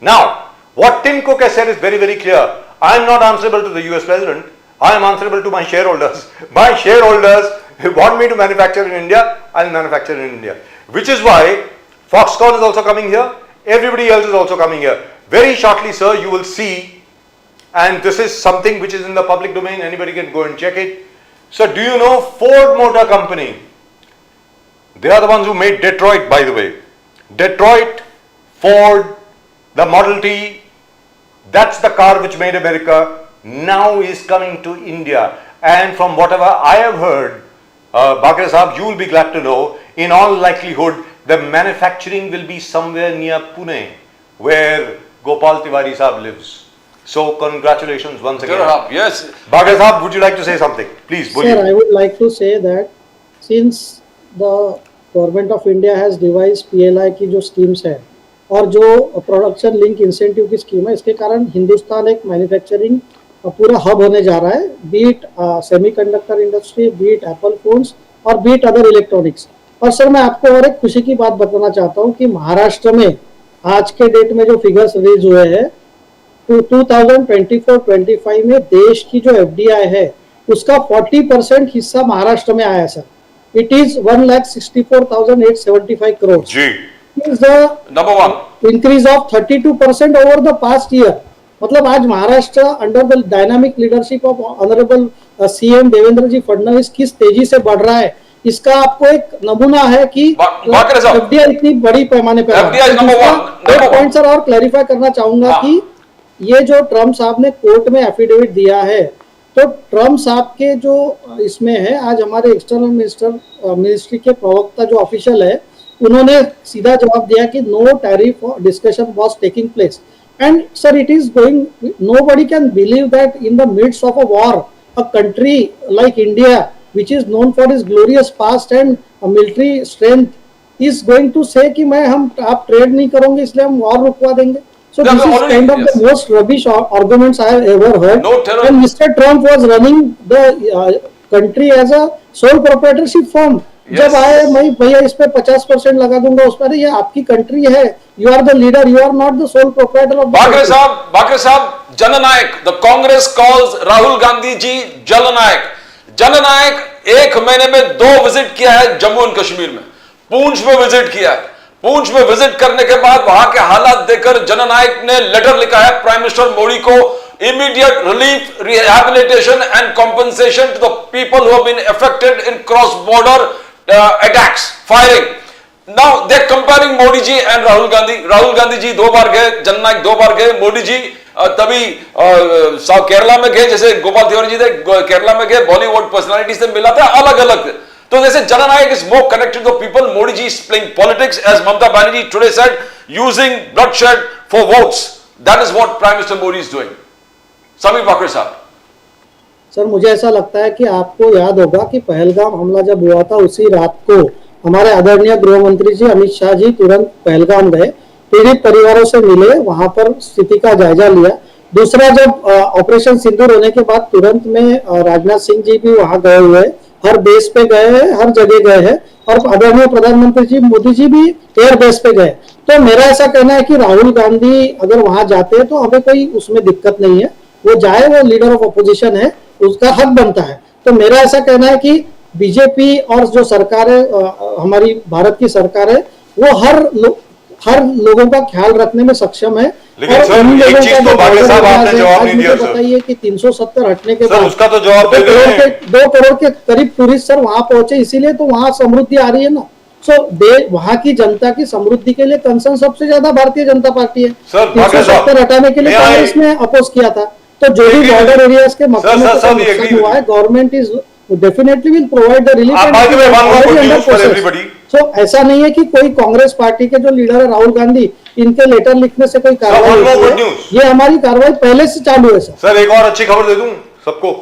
Now, what Tim Cook has said is very, very clear. I am not answerable to the US president. I am answerable to my shareholders. My shareholders want me to manufacture in India, I'll manufacture in India. Which is why Foxconn is also coming here. Everybody else is also coming here. Very shortly, sir, you will see, and this is something which is in the public domain, anybody can go and check it. So, do you know Ford Motor Company? They are the ones who made Detroit, by the way. Detroit, Ford, the Model T, that's the car which made America, now is coming to India. And from whatever I have heard, Bagre Sahab, you will be glad to know, in all likelihood, the manufacturing will be somewhere near Pune, where Gopal Tiwari Sahab lives. So, congratulations once again. Yes. Bagre Sahab, would you like to say something? Please, Sir, I would like to say that since the government of India has devised PLI की जो schemes है और जो production link incentive की scheme है, इसके कारण हिंदुस्तान एक मैन्युफैक्चरिंग पूरा हब होने जा रहा है, be it semiconductor industry, be it Apple phones और बीट अदर इलेक्ट्रॉनिक्स। और सर मैं आपको और एक खुशी की बात बताना चाहता हूं कि महाराष्ट्र में आज के डेट में जो फिगर्स रिलीज हुए हैं 2024-25 में देश की जो FDI है उसका 40% हिस्सा महाराष्ट्र में आया सर। It is 1,64,875 crore. जी। is the Number one. increase of 32% over the past year. मतलब आज Maharashtra under the dynamic leadership of honourable CM Devendra ji Fadnavis किस तेजी से बढ़ रहा है, इसका आपको एक नमूना है कि FDI इतनी बड़ी पैमाने पर। एक पॉइंट सर और क्लैरिफाई करना चाहूंगा कि ये जो ट्रम्प साहब ने कोर्ट में एफिडेविट दिया है, तो ट्रम्प साहब के जो इसमें है, आज हमारे एक्सटर्नल मिनिस्ट्री के प्रवक्ता जो ऑफिशियल है उन्होंने सीधा जवाब दिया कि no tariff discussion was taking place and sir it is going, nobody can believe that in the midst of a war a country like India which is known for its glorious past and military strength is going to say कि आप trade नहीं करोगे इसलिए हम war रुकवा देंगे। So this is kind of the most rubbish arguments I have ever heard. And Mr. Trump was running the country as a sole proprietorship firm. जब आए मैं भैया इस पे 50% लगा दूंगा उस पर, ये आपकी कंट्री है, you are the leader, you are not the sole proprietor of the country. Bakre साहब, जननायक, the Congress calls Rahul Gandhi जी जननायक। जननायक एक महीने में 2 विजिट किया है जम्मू एंड कश्मीर में, पूंछ में विजिट किया है। पूंछ में विजिट करने के बाद वहां के हालात देखकर जननायक ने लेटर लिखा है प्राइम मिनिस्टर मोदी को, immediate relief, rehabilitation and compensation to the people who have been affected in cross-border attacks, firing. Now they're comparing Modi ji and Rahul Gandhi. Rahul Gandhi ji 2 बार गए, जननायक 2 बार गए, मोदी जी तभी केरला में गए, जैसे गोपाल तिवारी जी थे केरला में गए, बॉलीवुड पर्सनालिटी से मिला था, अलग अलग। तो जैसे जननायक is more connected to the people, Modi ji is playing politics, as Mamata Banerjee today said, using bloodshed for votes. That is what Prime Minister Modi is doing. Sameer Bakre साहब। सर मुझे ऐसा लगता है कि आपको याद होगा कि पहलगाम हमला जब हुआ था उसी रात को हमारे आदरणीय गृह मंत्री जी अमित शाह जी तुरंत पहलगाम गए, पीड़ित परिवारों से मिले, वहां पर स्थिति का जायजा लिया दूसरा, जब ऑपरेशन सिंदूर होने के बाद तुरंत में राजनाथ सिंह जी भी वहां गए हुए, हर बेस पे गए हैं, हर जगह गए हैं, और आदरणीय प्रधानमंत्री जी मोदी जी भी एयर बेस पे गए। तो मेरा ऐसा कहना है कि राहुल गांधी अगर वहां जाते हैं तो हमें कोई उसमें दिक्कत नहीं है, वो जाए, वो लीडर ऑफ अपोजिशन है, उसका हक बनता है। तो मेरा ऐसा कहना है कि बीजेपी और जो सरकार है, हमारी भारत की सरकार है, वो हर लोगों का ख्याल रखने में सक्षम है। लेकिन और सर, उन एक लोगों चीज का तो जो बाकी साहब बॉर्डर आपने एरियाज जवाब है, नहीं आज दिया मुझे सर। बताइए कि 370 हटने के सर, बाद उसका तो जवाब दे दे रहे हैं। 2 करोड़ के करीब टूरिस्ट सर वहां पहुंचे, इसीलिए तो वहां समृद्धि आ रही है ना। सो वहां की जनता की समृद्धि के लिए कंसर्न सबसे ज्यादा भारतीय जनता पार्टी है। सर, बाकी साहब, 370 हटाने के लिए मैं कांग्रेस ने अपोज किया था। तो जो भी लेकिन- बॉर्डर एरियाज के मसले में सर, तो सर, कोई ये नुकसान agree हुआ है, with government is definitely will provide the relief. by the way, one more good news for everybody. सो ऐसा नहीं है कि कोई कांग्रेस पार्टी के जो लीडर है राहुल गांधी, इनके लेटर लिखने से कोई कार्रवाई one more होती good है। news. ये हमारी कार्रवाई पहले से चालू है सर। सर, एक और अच्छी खबर दे दूं सबको।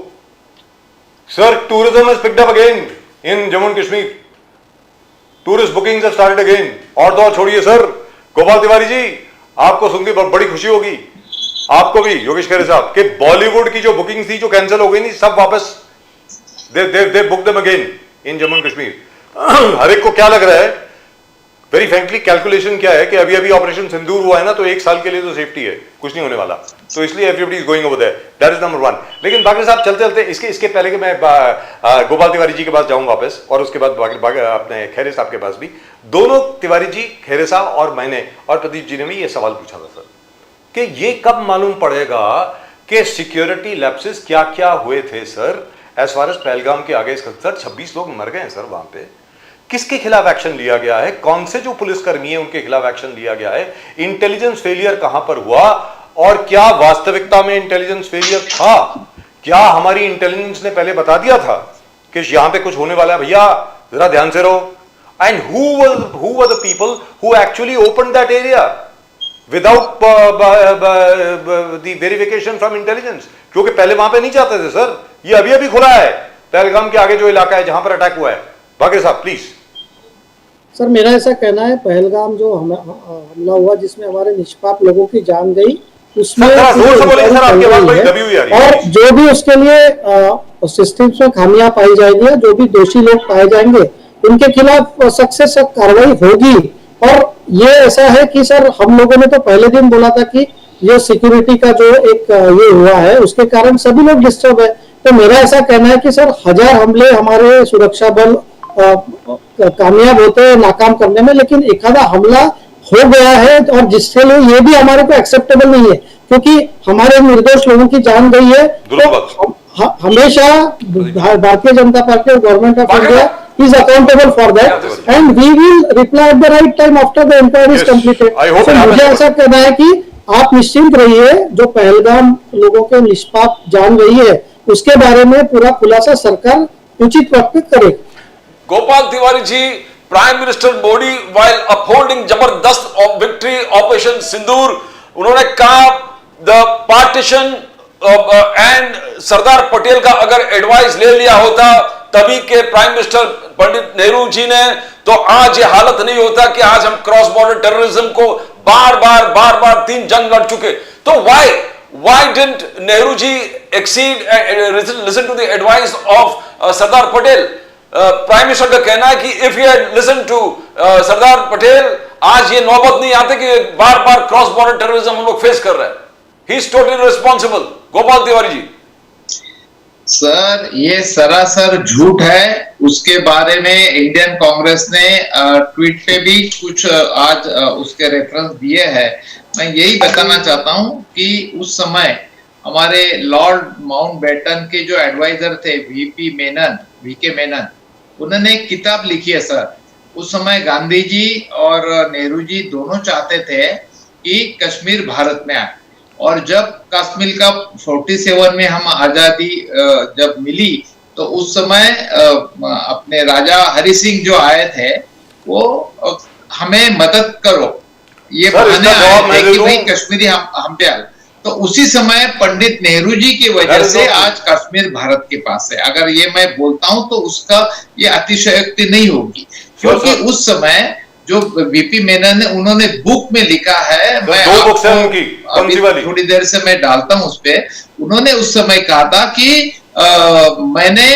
Sir, tourism has picked up again in Jammu and Kashmir. Tourist bookings have started again. और तो और छोड़िए सर, गोपाल तिवारी जी, आपको सुन के बड़ी खुशी होगी, आपको भी योगेश खैरे साहब, कि बॉलीवुड की जो बुकिंग थी, जो कैंसिल हो गई थी, सब वापस they book them again in Jammu and Kashmir. हर एक को क्या लग रहा है, वेरी फ्रेंकली कैलकुलेशन क्या है कि अभी अभी ऑपरेशन सिंदूर हुआ है ना, तो 1 साल के लिए तो सेफ्टी है, कुछ नहीं होने वाला। तो इसलिए everybody is going over there, that is number 1। लेकिन बाकी साहब चलते चलते इसके पहले कि मैं गोपाल तिवारी जी के पास जाऊं वापस, और उसके बाद अपने खैरे साहब के पास भी, दोनों तिवारी जी, खैरे साहब और मैंने और प्रदीप जी ने भी ये सवाल पूछा था सर, कि ये कब मालूम पड़ेगा कि सिक्योरिटी लैप्सेस क्या क्या हुए थे sir, as far as Pahalgam के आगे। सर, 26 लोग मर गए हैं सर वहां पे, किसके खिलाफ एक्शन लिया गया है, कौन से जो पुलिसकर्मी है उनके खिलाफ एक्शन लिया गया है, इंटेलिजेंस फेलियर कहां पर हुआ, और क्या वास्तविकता में इंटेलिजेंस फेलियर था? क्या हमारी इंटेलिजेंस ने पहले बता दिया था कि यहां पे कुछ होने वाला है, भैया जरा ध्यान से रहो? And who were the people who actually opened that area without the verification from intelligence? क्योंकि पहले वहां पे नहीं जाते थे सर, ये अभी अभी खुला है पहलगाम के आगे जो इलाका है जहां पर अटैक हुआ है। बाकी साहब प्लीज। सर, मेरा ऐसा कहना है, पहलगाम जो हमला हुआ जिसमें हमारे निष्पाप लोगों की जान गई, उसमें सर, थोड़ा जोर से बोलिए सर, आपकी आवाज बड़ी दबी हुई आ रही है। और जो भी उसके लिए सिस्टम्स में खामियां पाई जाएंगी, जो भी दोषी लोग पाए जाएंगे, उनके खिलाफ सख्त से सख्त कार्रवाई होगी। और ये ऐसा है कि सर, हम लोगों ने तो पहले दिन बोला था कि ये सिक्योरिटी का जो एक ये हुआ है, उसके कारण सभी लोग डिस्टर्ब है। तो मेरा ऐसा कहना है कि सर, 1000 हमले हमारे सुरक्षा बल कामयाब होते हैं नाकाम करने में, लेकिन एक आधा हमला हो गया है, और जिसके लिए ये भी हमारे को एक्सेप्टेबल नहीं है, क्योंकि हमारे निर्दोष लोगों की जान गई है। तो हमेशा भारतीय जनता पार्टी और government of India is accountable for that, and we will reply at the right time after the inquiry is completed. So मुझे ऐसा कहना है कि आप निश्चिंत रहिए, जो पहलगाम लोगों के निष्पाप जान गई है, उसके बारे में पूरा खुलासा सरकार उचित वक्त पे करेगी। Gopal Tiwari ji, prime minister Modi while upholding जबरदस्त विक्ट्री ऑपरेशन सिंदूर, उन्होंने कहा the partition and Sardar Patel का अगर एडवाइस ले लिया होता तभी के प्राइम मिनिस्टर पंडित नेहरू जी ने, तो आज ये हालत नहीं होता कि आज हम क्रॉस बॉर्डर टेररिज्म को बार बार 3 जंग लड़ चुके। तो why didn't Nehru ji exceed listen to the advice of Sardar Patel? Prime minister का कहना है कि if you had listen to Sardar Patel, आज ये नौबत नहीं आते कि बार बार क्रॉस बॉर्डर टेररिज्म हम लोग फेस कर रहे हैं। He is totally responsible. Gopal Tiwari ji. Sir, ये सरासर झूठ है। उसके बारे में इंडियन कांग्रेस ने ट्वीट पे भी कुछ आज उसके रेफरेंस दिए हैं। मैं यही बताना चाहता हूं कि उस समय हमारे लॉर्ड माउंटबेटन के जो एडवाइजर थे वीके मेनन, उन्होंने एक किताब लिखी है सर। उस समय गांधी जी और नेहरू जी दोनों चाहते थे कि कश्मीर भारत में आए, और जब कश्मीर का 47 में हम आजादी जब मिली, तो उस समय अपने राजा हरि सिंह जो आए थे, वो हमें मदद करो ये बहाने आए थे कि भाई कश्मीरी हम पे आए। तो उसी समय पंडित नेहरू जी की वजह से आज कश्मीर भारत के पास है। अगर ये मैं बोलता हूं तो उसका ये अतिशयोक्ति नहीं होगी, क्योंकि उस समय जो वीपी मेनन ने उन्होंने बुक में लिखा है, मैं दो बुक्स हैं उनकी, कौन सी वाली? थोड़ी देर से मैं डालता हूं उस पे। उन्होंने उस समय कहा था कि मैंने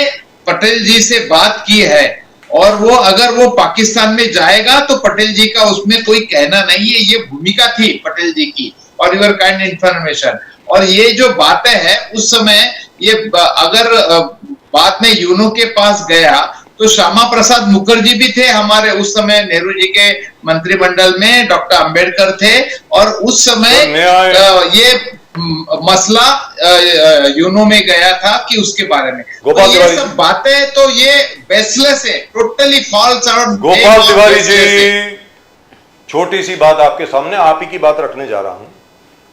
पटेल जी से बात की है और वो अगर वो पाकिस्तान में जाएगा तो पटेल जी का उसमें कोई कहना नहीं है, ये भूमिका थी पटेल जी की और यूर काइंड इंफॉर्मेशन। और ये जो बातें हैं उस समय ये अगर बाद में यूनो के पास गया तो श्यामा प्रसाद मुखर्जी भी थे हमारे उस समय, नेहरू जी के मंत्रिमंडल में डॉक्टर अंबेडकर थे और उस समय ये मसला यूनो में गया था कि उसके बारे में तो ये सब बातें तो ये बेसलेस है, टोटली फॉल्स। और गोपाल तिवारी जी, छोटी सी बात आपके सामने, आप ही की बात रखने जा रहा हूं,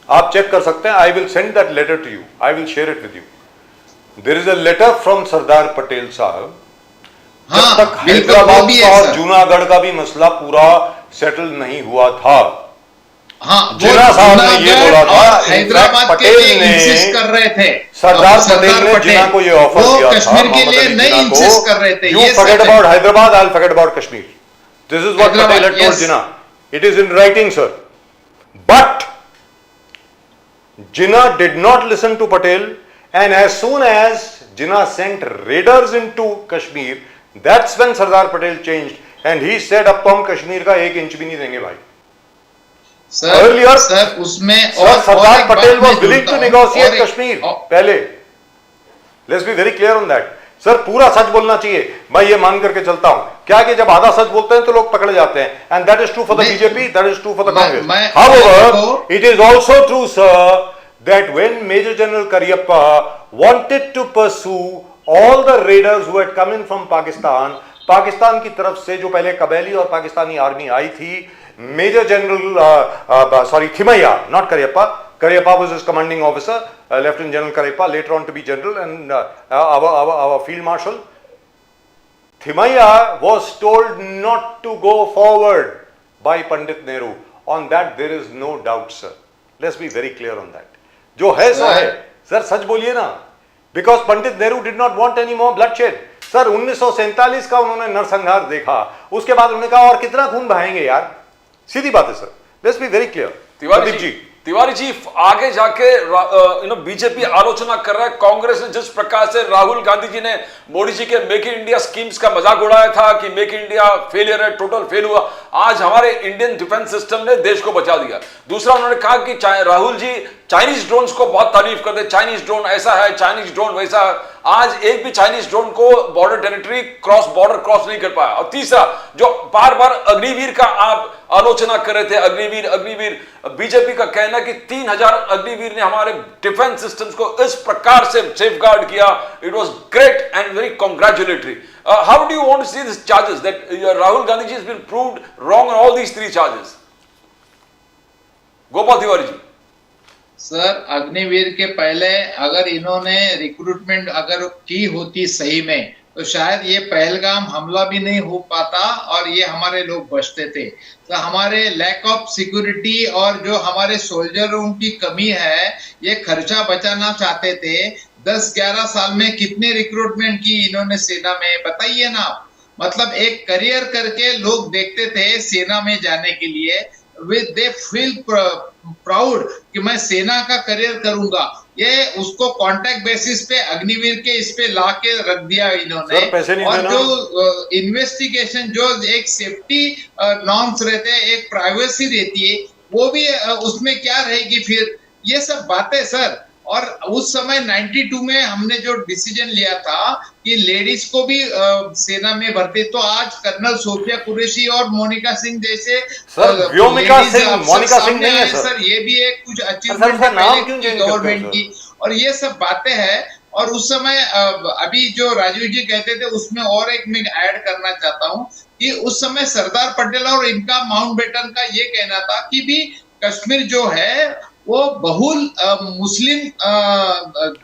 आप चेक कर सकते हैं। I will send that letter to you, I will share it with you. There is a letter from Sardar Patel साहब। जब तक हैदराबाद और जूनागढ़ का भी मसला पूरा सेटल नहीं हुआ था, जिन्ना साहब ने ये बोला था, हैदराबाद के लिए इंसिस्ट कर रहे थे, सरदार पटेल ने जिन्ना को ये ऑफर दिया था, कश्मीर के लिए नहीं इंसिस्ट कर रहे थे। You forget about Hyderabad, I'll forget about Kashmir. This is what Patel had told Jinnah. It is in writing, sir. But Jinnah did not listen to Patel, and as soon as Jinnah sent raiders into Kashmir, that's when Sardar Patel changed, and he said, अब तो हम कश्मीर का 1 inch भी नहीं देंगे भाई। Earlier, sir उसमें Sardar Patel was willing to negotiate Kashmir पहले। Let's be very clear on that. Sir पूरा सच बोलना चाहिए, मैं ये मान करके चलता हूं क्या कि जब आधा सच बोलते हैं तो लोग पकड़े जाते हैं, and that is true for the BJP, that is true for the Congress. However, it is also true, sir, that when Major General Cariappa wanted to pursue all the raiders who had come in from Pakistan, Pakistan की तरफ से जो पहले कबैली और Pakistani army आई थी, major general Thimayya, not Cariappa, Cariappa was his commanding officer, Lieutenant General Cariappa, later on to be general, and our field marshal. Thimaia was told not to go forward by Pandit Nehru. On that there is no doubt, sir. Let's be very clear on that. जो है सो है, sir सच बोलिए ना, because Pandit Nehru did not want any more bloodshed. Sir 1947 का उन्होंने नरसंहार देखा, उसके बाद उन्होंने कहा और कितना खून बहाएंगे यार, सीधी बात है sir. Let's be very clear. Tiwari ji आगे जाके बीजेपी आलोचना कर रहा है, कांग्रेस ने जिस प्रकार से राहुल गांधी जी ने मोदी जी के मेक इन इंडिया स्कीम्स का मजाक उड़ाया था कि मेक इन इंडिया फेलियर है, टोटल फेल हुआ, आज हमारे इंडियन डिफेंस सिस्टम ने देश को बचा दिया। दूसरा उन्होंने कहा कि राहुल जी चाइनीज ड्रोन्स को बहुत तारीफ करते, चाइनीज ड्रोन ऐसा है, चाइनीज ड्रोन वैसा है। आज एक भी चाइनीज ड्रोन को बॉर्डर टेरिटरी बॉर्डर क्रॉस नहीं कर पाया। और तीसरा जो बार बार अग्निवीर का आप आलोचना कर रहे थे, अग्निवीर बीजेपी का कहना कि 3000 अग्निवीर ने हमारे डिफेंस सिस्टम्स को इस प्रकार से सेफगार्ड किया, it was great and very congratulatory. How do you want to see this charges that Rahul Gandhi ji has been proved wrong on all these 3 charges? Gopal Tiwari ji. Sir Agniveer के पहले अगर इन्होंने रिक्रूटमेंट अगर की होती सही में तो शायद ये पहलगाम हमला भी नहीं हो पाता और ये हमारे लोग बचते थे। तो हमारे लैक ऑफ सिक्योरिटी और जो हमारे सोल्जरों की कमी है, ये खर्चा बचाना चाहते थे। 10-11 साल में कितने रिक्रूटमेंट की इन्होंने सेना में, बताइए ना। मतलब एक करियर करके लोग देखते थे सेना में जाने के लिए, दे फील प्राउड कि मैं सेना का करियर करूंगा। ये उसको कॉन्ट्रैक्ट बेसिस पे अग्निवीर के इस पे ला के रख दिया इन्होंने। और जो इन्वेस्टिगेशन जो एक सेफ्टी नॉर्म्स रहते हैं, एक प्राइवेसी रहती है, वो भी उसमें क्या रहेगी फिर, ये सब बातें सर। और उस समय 92 में हमने जो डिसीजन लिया था कि लेडीज को भी सेना में भर्ती, तो आज कर्नल सोफिया कुरैशी और मोनिका सिंह जैसे मोनिका सिंह नहीं है सर, ये भी एक कुछ अचीवमेंट है गवर्नमेंट की। और ये सब बातें हैं। और उस समय अभी जो राजीव जी कहते थे उसमें और एक मैं ऐड करना चाहता हूँ कि उस समय सरदार पटेल और इनका माउंटबेटन का ये कहना था कि भी कश्मीर जो है वो बहुल मुस्लिम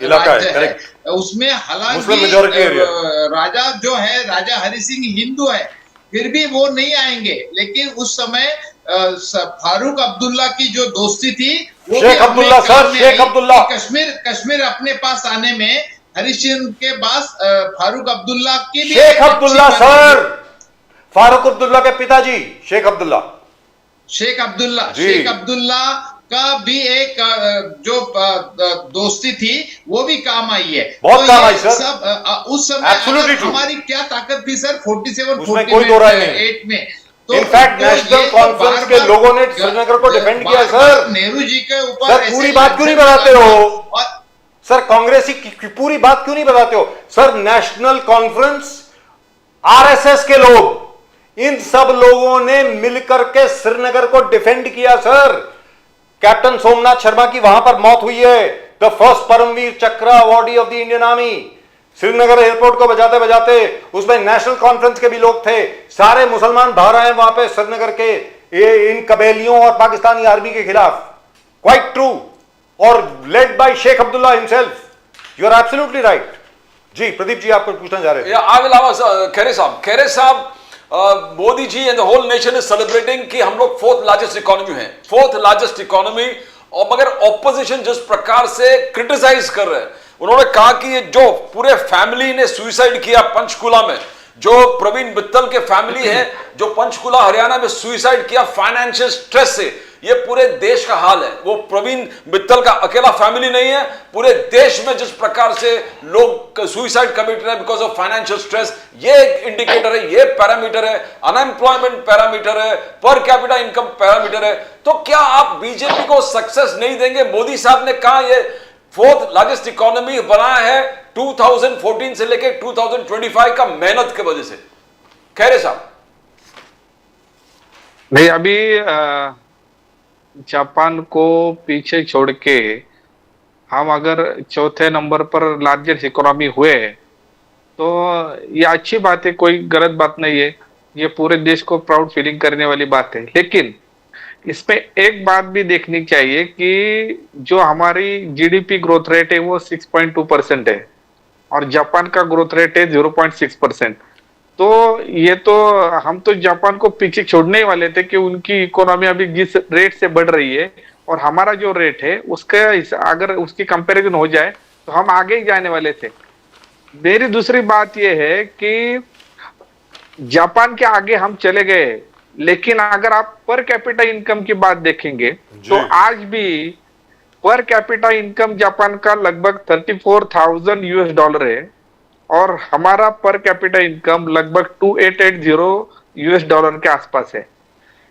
राज्य है, उसमें हालांकि राजा जो है राजा हरि सिंह हिंदू है, फिर भी वो नहीं आएंगे। लेकिन उस समय फारूक अब्दुल्ला की जो दोस्ती थी वो शेख अब्दुल्ला कश्मीर अपने पास आने में हरि सिंह के पास फारूक अब्दुल्ला की भी शेख अब्दुल्ला सर, फारूक अब्दुल्ला के पिताजी शेख अब्दुल्ला शेख अब्दुल्ला, जी। शेख अब्दुल्ला का भी एक जो दोस्ती थी वो भी काम आई है। बहुत तो काम ये आई, सर। सब उस समय Absolutely अगर true। हमारी क्या ताकत थी सर 47, उसमें कोई दो राय नहीं। 48 में। इनफैक्ट नेशनल कॉन्फ्रेंस के लोगों ने श्रीनगर को डिफेंड किया सर। नेहरू जी के ऊपर सर, ऐसे पूरी बात क्यों नहीं लांछन बताते हो? और सर कांग्रेसी की पूरी बात क्यों नहीं बताते हो? सर नेशनल कॉन्फ्रेंस, आरएसएस के लोग, इन सब लोगों ने मिलकर के श्रीनगर को डिफेंड किया सर। कैप्टन सोमनाथ शर्मा की वहां पर मौत हुई है, द फर्स्ट परमवीर चक्र awardee of the Indian army. Srinagar airport को बजाते बजाते उसमें नेशनल कॉन्फ्रेंस के भी लोग थे, सारे मुसलमान बाहर आए वहां पे श्रीनगर के इन कबेलियों और पाकिस्तानी आर्मी के खिलाफ। क्वाइट ट्रू, और led by Sheikh Abdullah himself. You are absolutely right. जी प्रदीप जी, आपको पूछना चाह रहे थे। आई विल आवर खैरे साहब, Modi ji and the whole nation is celebrating कि हम लोग 4th लार्जेस्ट इकोनॉमी हैं, 4th लार्जेस्ट इकोनॉमी, और मगर ऑपोजिशन जिस प्रकार से क्रिटिसाइज कर रहे हैं, उन्होंने कहा कि ये जो पूरे फैमिली ने सुसाइड किया पंचकुला में, जो प्रवीण मित्तल के फैमिली है जो पंचकुला हरियाणा में सुसाइड किया फाइनेंशियल स्ट्रेस से, ये पूरे देश का हाल है। वो प्रवीण मित्तल का अकेला फैमिली नहीं है, पूरे देश में जिस प्रकार से लोग सुसाइड कमिट रहे बिकॉज ऑफ फाइनेंशियल स्ट्रेस, ये एक इंडिकेटर है, ये पैरामीटर है, अनएम्प्लॉयमेंट पैरामीटर है, पर कैपिटा इनकम पैरामीटर है। तो क्या आप बीजेपी को सक्सेस नहीं देंगे? मोदी साहब ने कहा ये 4th लार्जेस्ट इकोनॉमी बनाया है 2014 से लेकर 2025 का मेहनत के वजह से। खैरे साहब, नहीं, अभी जापान को पीछे छोड़ के हम अगर 4थे नंबर पर लार्जेस्ट इकोनॉमी हुए तो ये अच्छी बात है, कोई गलत बात नहीं है, ये पूरे देश को प्राउड फीलिंग करने वाली बात है। लेकिन इसमें एक बात भी देखनी चाहिए कि जो हमारी जीडीपी ग्रोथ रेट है वो 6.2% है और जापान का ग्रोथ रेट है 0.6%। तो ये तो हम तो जापान को पीछे छोड़ने ही वाले थे कि उनकी इकोनॉमी अभी जिस रेट से बढ़ रही है और हमारा जो रेट है उसका अगर उसकी कंपैरिजन हो जाए तो हम आगे ही जाने वाले थे। मेरी दूसरी बात यह है कि जापान के आगे हम चले गए, लेकिन अगर आप पर कैपिटा इनकम की बात देखेंगे तो आज भी पर कैपिटा इनकम जापान का लगभग $34,000 है और हमारा पर कैपिटा इनकम लगभग $2,880 के आसपास है।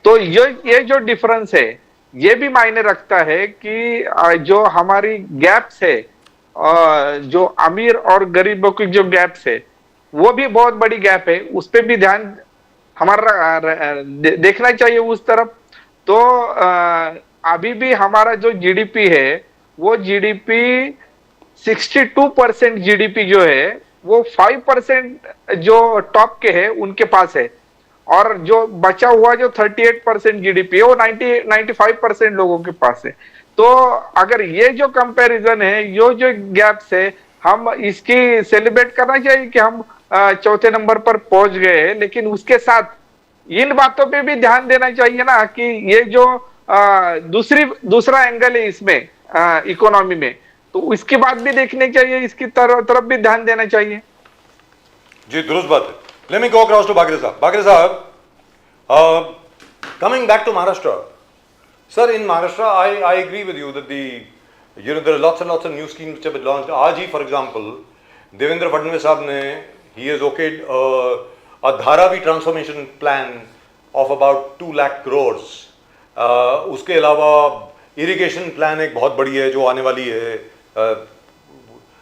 तो ये जो डिफरेंस है ये भी मायने रखता है कि जो हमारी गैप्स है, जो अमीर और गरीबों की जो गैप्स है वो भी बहुत बड़ी गैप है, उस पर भी ध्यान हमारा देखना चाहिए उस तरफ। तो अभी भी हमारा जो जीडीपी है वो जीडीपी 62% जीडीपी जो है वो 5% जो टॉप के है उनके पास है, और जो बचा हुआ जो 38% जीडीपी है वो 95% लोगों के पास है। तो अगर ये जो कंपैरिजन है, ये जो गैप्स है, हम इसकी सेलिब्रेट करना चाहिए कि हम 4थे नंबर पर पहुंच गए। लेकिन उसके साथ इन बातों पे भी ध्यान देना चाहिए ना कि ये जो दूसरा एंगल है इसमें इकोनॉमी में, तो इसकी बात भी देखनी चाहिए, इसकी तरफ भी ध्यान देना चाहिए। जी दुरुस्त बात है। Let me go across to Bagre साहब। बागरे साहब, coming back to Maharashtra, sir in Maharashtra I agree with you that there are lots and new schemes which have been launched. आज ही फॉर एग्जांपल देवेंद्र फडणवीस साहब ने he has okayed a Dharavi transformation plan of about 2 lakh crore. उसके अलावा irrigation plan एक बहुत बड़ी है जो आने वाली है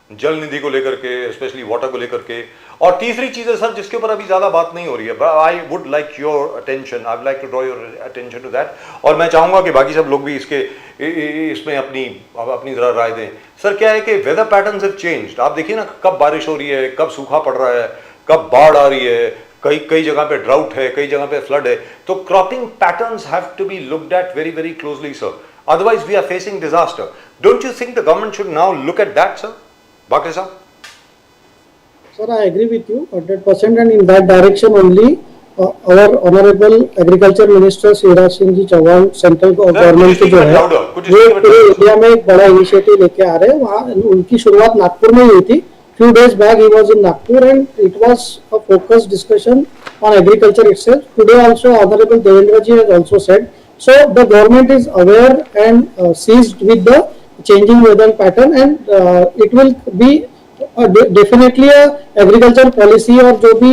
जल निधि को लेकर के, स्पेशली वाटर को लेकर के। और तीसरी चीज़ है सर जिसके ऊपर अभी ज़्यादा बात नहीं हो रही है, I would like your attention, I would like to draw your attention to that, और मैं चाहूँगा कि बाकी सब लोग भी इसमें अपनी ज़रा राय दें। सर क्या है कि वेदर पैटर्न्स हैव चेंज्ड। आप देखिए ना, कब बारिश हो रही है, कब सूखा पड़ रहा है, कब बाढ़ आ रही है, कई जगह पे ड्राउट है, कई जगह पे फ्लड है। तो cropping patterns have to be looked at very very closely sir, otherwise we are facing disaster. Don't you think the government should now look at that, sir? Bakre sir? Sir, I agree with you 100%, and in that direction only our honorable agriculture minister Shivraj Singh ji Chouhan central government के जो है वो पूरे India में एक बड़ा initiative लेके आ रहे हैं। वहाँ उनकी शुरुआत नागपुर में हुई थी, few days back he was in Nagpur and it was a focused discussion on agriculture itself. Today also Honorable Devendra ji has also said, so the government is aware and seized with the changing weather pattern and it will be definitely agriculture policy और जो भी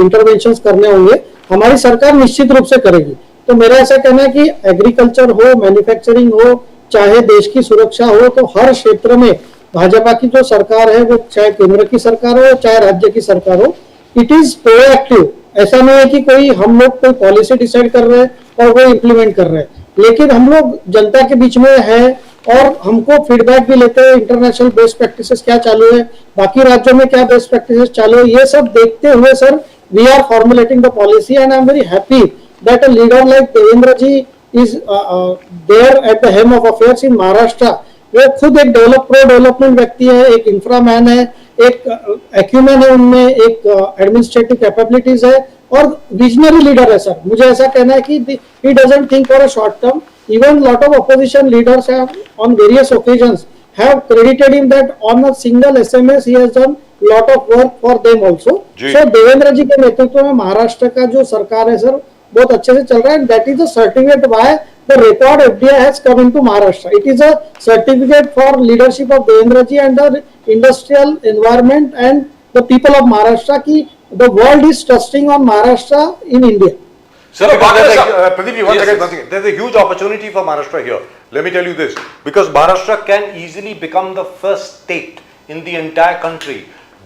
interventions करने होंगे हमारी सरकार निश्चित रूप से करेगी। तो मेरा ऐसा कहना है कि एग्रीकल्चर हो, मैन्युफैक्चरिंग हो, चाहे देश की सुरक्षा हो, तो हर क्षेत्र में भाजपा की जो सरकार है वो चाहे केंद्र की सरकार हो चाहे राज्य की सरकार हो, इट इज प्रोएक्टिव। ऐसा नहीं है कि कोई हम लोग कोई पॉलिसी डिसाइड कर रहे हैं और वो इम्प्लीमेंट कर रहे हैं, लेकिन हम लोग जनता के बीच में है और हमको फीडबैक भी लेते हैं, इंटरनेशनल बेस्ट प्रैक्टिसेस क्या चालू है, बाकी राज्यों में क्या बेस्ट प्रैक्टिसेस चालू है, ये सब देखते हुए sir we are formulating the policy and I am very happy that a leader like Devendra ji is there at the helm of affairs in Maharashtra. वो खुद एक प्रो डेवलपमेंट व्यक्ति है, एक इंफ्रा मैन है, एक एक्यूमेन है उनमें, एक एडमिनिस्ट्रेटिव कैपेबिलिटीज है और विजनरी लीडर है सर। मुझे ऐसा कहना है कि he doesn't think for a short term. Even lot of opposition leaders have on various occasions have credited him that on a single SMS he has done lot of work for them also. So Devendra ji के नेतृत्व में महाराष्ट्र का जो सरकार है sir बहुत अच्छे से चल रहा है। That is a certificate why the record FDI has come into Maharashtra. It is a certificate for leadership of Devendra ji and the industrial environment and the people of Maharashtra कि the world is trusting on Maharashtra in India. Sir, Pradeep ji, one yes, second. There's a huge opportunity for Maharashtra here. Let me tell you this, because Maharashtra can easily become the first state in the entire country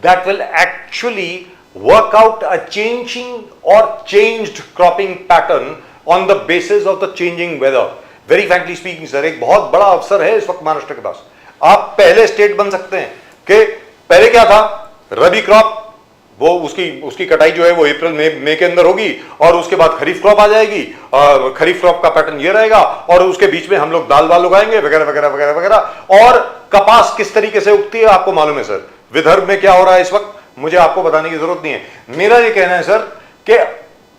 that will actually work out a changing or changed cropping pattern on the basis of the changing weather. Very frankly speaking, sir, एक बहुत बड़ा अवसर है इस वक्त महाराष्ट्र के पास। आप पहले स्टेट बन सकते हैं कि पहले क्या था, रबी क्रॉप वो उसकी कटाई जो है वो अप्रैल मई के अंदर होगी और उसके बाद खरीफ क्रॉप आ जाएगी। खरीफ क्रॉप का पैटर्न ये रहेगा और उसके बीच में हम लोग दाल वाल उगाएंगे वगैरह वगैरह वगैरह वगैरह। और कपास किस तरीके से उगती है आपको मालूम है सर, विदर्भ में क्या हो रहा है इस वक्त, मुझे आपको बताने की जरूरत नहीं है। मेरा ये कहना है सर कि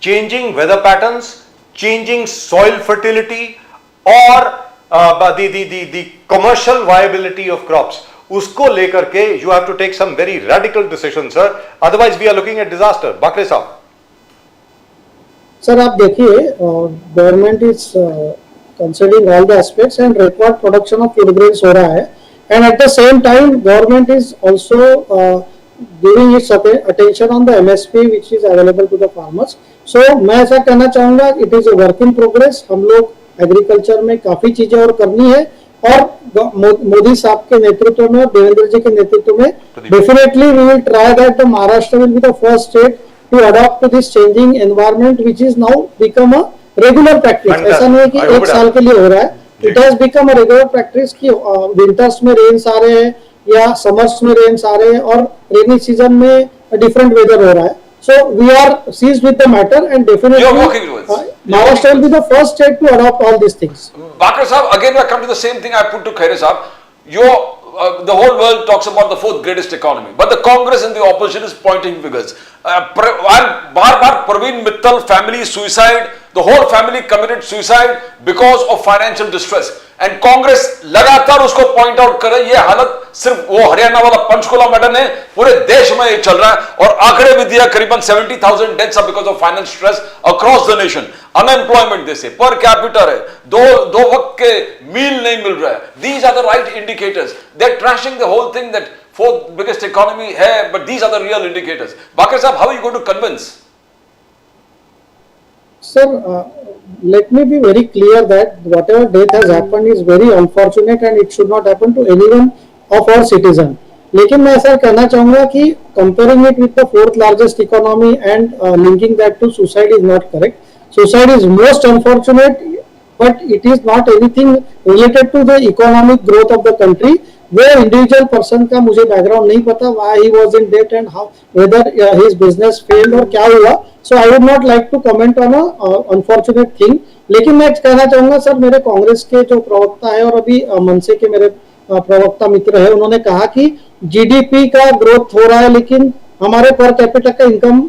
changing weather patterns, changing soil fertility और the commercial viability of crops, उसको लेकर के you have to take some very radical decision sir, otherwise we are looking at disaster. Bakre साहब सर आप देखिए government is considering all the aspects and required production of food grains हो रहा है and at the same time government is also giving its attention on the MSP which is available to the farmers. So मैं ऐसा कहना चाहूंगा it is a work in progress. हम लोग agriculture में काफी चीजें और करनी है और मोदी साहब के नेतृत्व में और देवेंद्र जी के नेतृत्व में definitely we will try that the Maharashtra will be the first state to adopt to this changing environment which is now become a regular practice. ऐसा नहीं है कि एक साल के लिए हो रहा है, it has become a regular practice कि विंटर्स में रेन्स आ रहे हैं या समर्स में रेन्स आ रहे हैं और रेनी सीजन में डिफरेंट वेदर हो रहा है। So we are seized with the matter and definitely Maharashtra will be the first state to adopt all these things. Bakre Sahab, again I come to the same thing I put to Khaire Sahab. The whole world talks about the fourth greatest economy, but the Congress and the opposition is pointing fingers. Bar Praveen Mittal family suicide, the whole family committed suicide because of financial distress. And Congress लगातार उसको point out कर रही है। ये हालत सिर्फ वो हरियाणा वाला पंचकुला मैटर है, पूरे देश में ये चल रहा है और आंकड़े भी दिया करीबन 70,000 deaths are because of financial stress across the nation. Unemployment जैसे पर कैपिटल है, दो वक्त के मील नहीं मिल रहा है। These are the right indicators, they are trashing the whole thing that fourth biggest economy है, but these are the real indicators. Bakar साहब, how are you going to convince? Sir, let me be very clear that whatever death has happened is very unfortunate and it should not happen to anyone of our citizen. लेकिन मैं ऐसा कहना चाहूंगा कि comparing it with the fourth largest economy and linking that to suicide is not correct. Suicide is most unfortunate, but it is not anything related to the economic growth of the country. वो individual person का मुझे background नहीं पता, why he was in debt and how whether his business failed और क्या हुआ, so I would not like to comment on a unfortunate thing. लेकिन मैं कहना चाहूंगा सर, मेरे कांग्रेस के जो प्रवक्ता है और अभी मनसे के मेरे प्रवक्ता मित्र है, उन्होंने कहा कि जीडीपी का ग्रोथ हो रहा है लेकिन हमारे पर कैपिटा का इनकम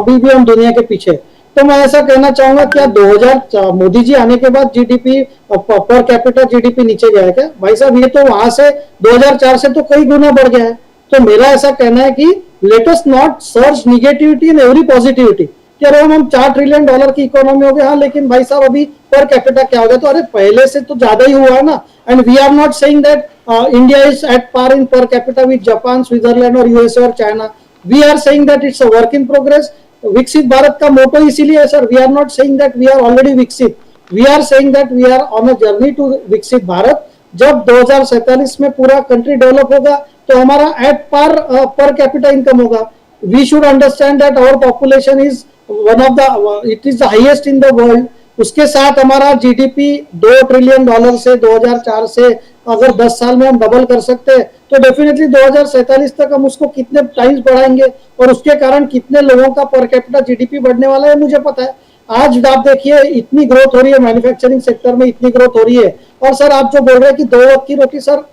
अभी भी हम दुनिया के पीछे। तो मैं ऐसा कहना चाहूंगा क्या 2000 मोदी जी आने के बाद जीडीपी पर कैपिटा जीडीपी नीचे गया है क्या? भाई साहब, ये तो वहां से 2004 से तो कई गुना बढ़ गया है। तो मेरा ऐसा कहना है कि let us not search negativity in every positivity कि अरे हम $4 ट्रिलियन की इकोनॉमी हो गए, हाँ लेकिन भाई साहब अभी पर कैपिटा क्या हो गया, तो अरे पहले से तो ज्यादा ही हुआ है ना। And we are not saying that India is at par in per capita with Japan, Switzerland और यूएसए और China. We are saying that it's a work in progress. Viksit Bharat का मोटो इसीलिए है sir, we are not saying that we are already viksit, we are saying that we are on a journey to Viksit Bharat. जब 2047 में पूरा country develop होगा तो हमारा at per capita income होगा। We should understand that our population is one of the it is the highest in the world. उसके साथ हमारा जीडीपी $2 ट्रिलियन से 2004 से अगर 10 साल में हम डबल कर सकते हैं तो डेफिनेटली 2047 तक हम उसको कितने टाइम्स बढ़ाएंगे और उसके कारण कितने लोगों का पर कैपिटा जीडीपी बढ़ने वाला है मुझे पता है। आज आप देखिए इतनी ग्रोथ हो रही है, मैन्युफैक्चरिंग सेक्टर में इतनी ग्रोथ हो रही है। और सर आप जो बोल रहे हैं कि 2 वक्त की रोटी, sir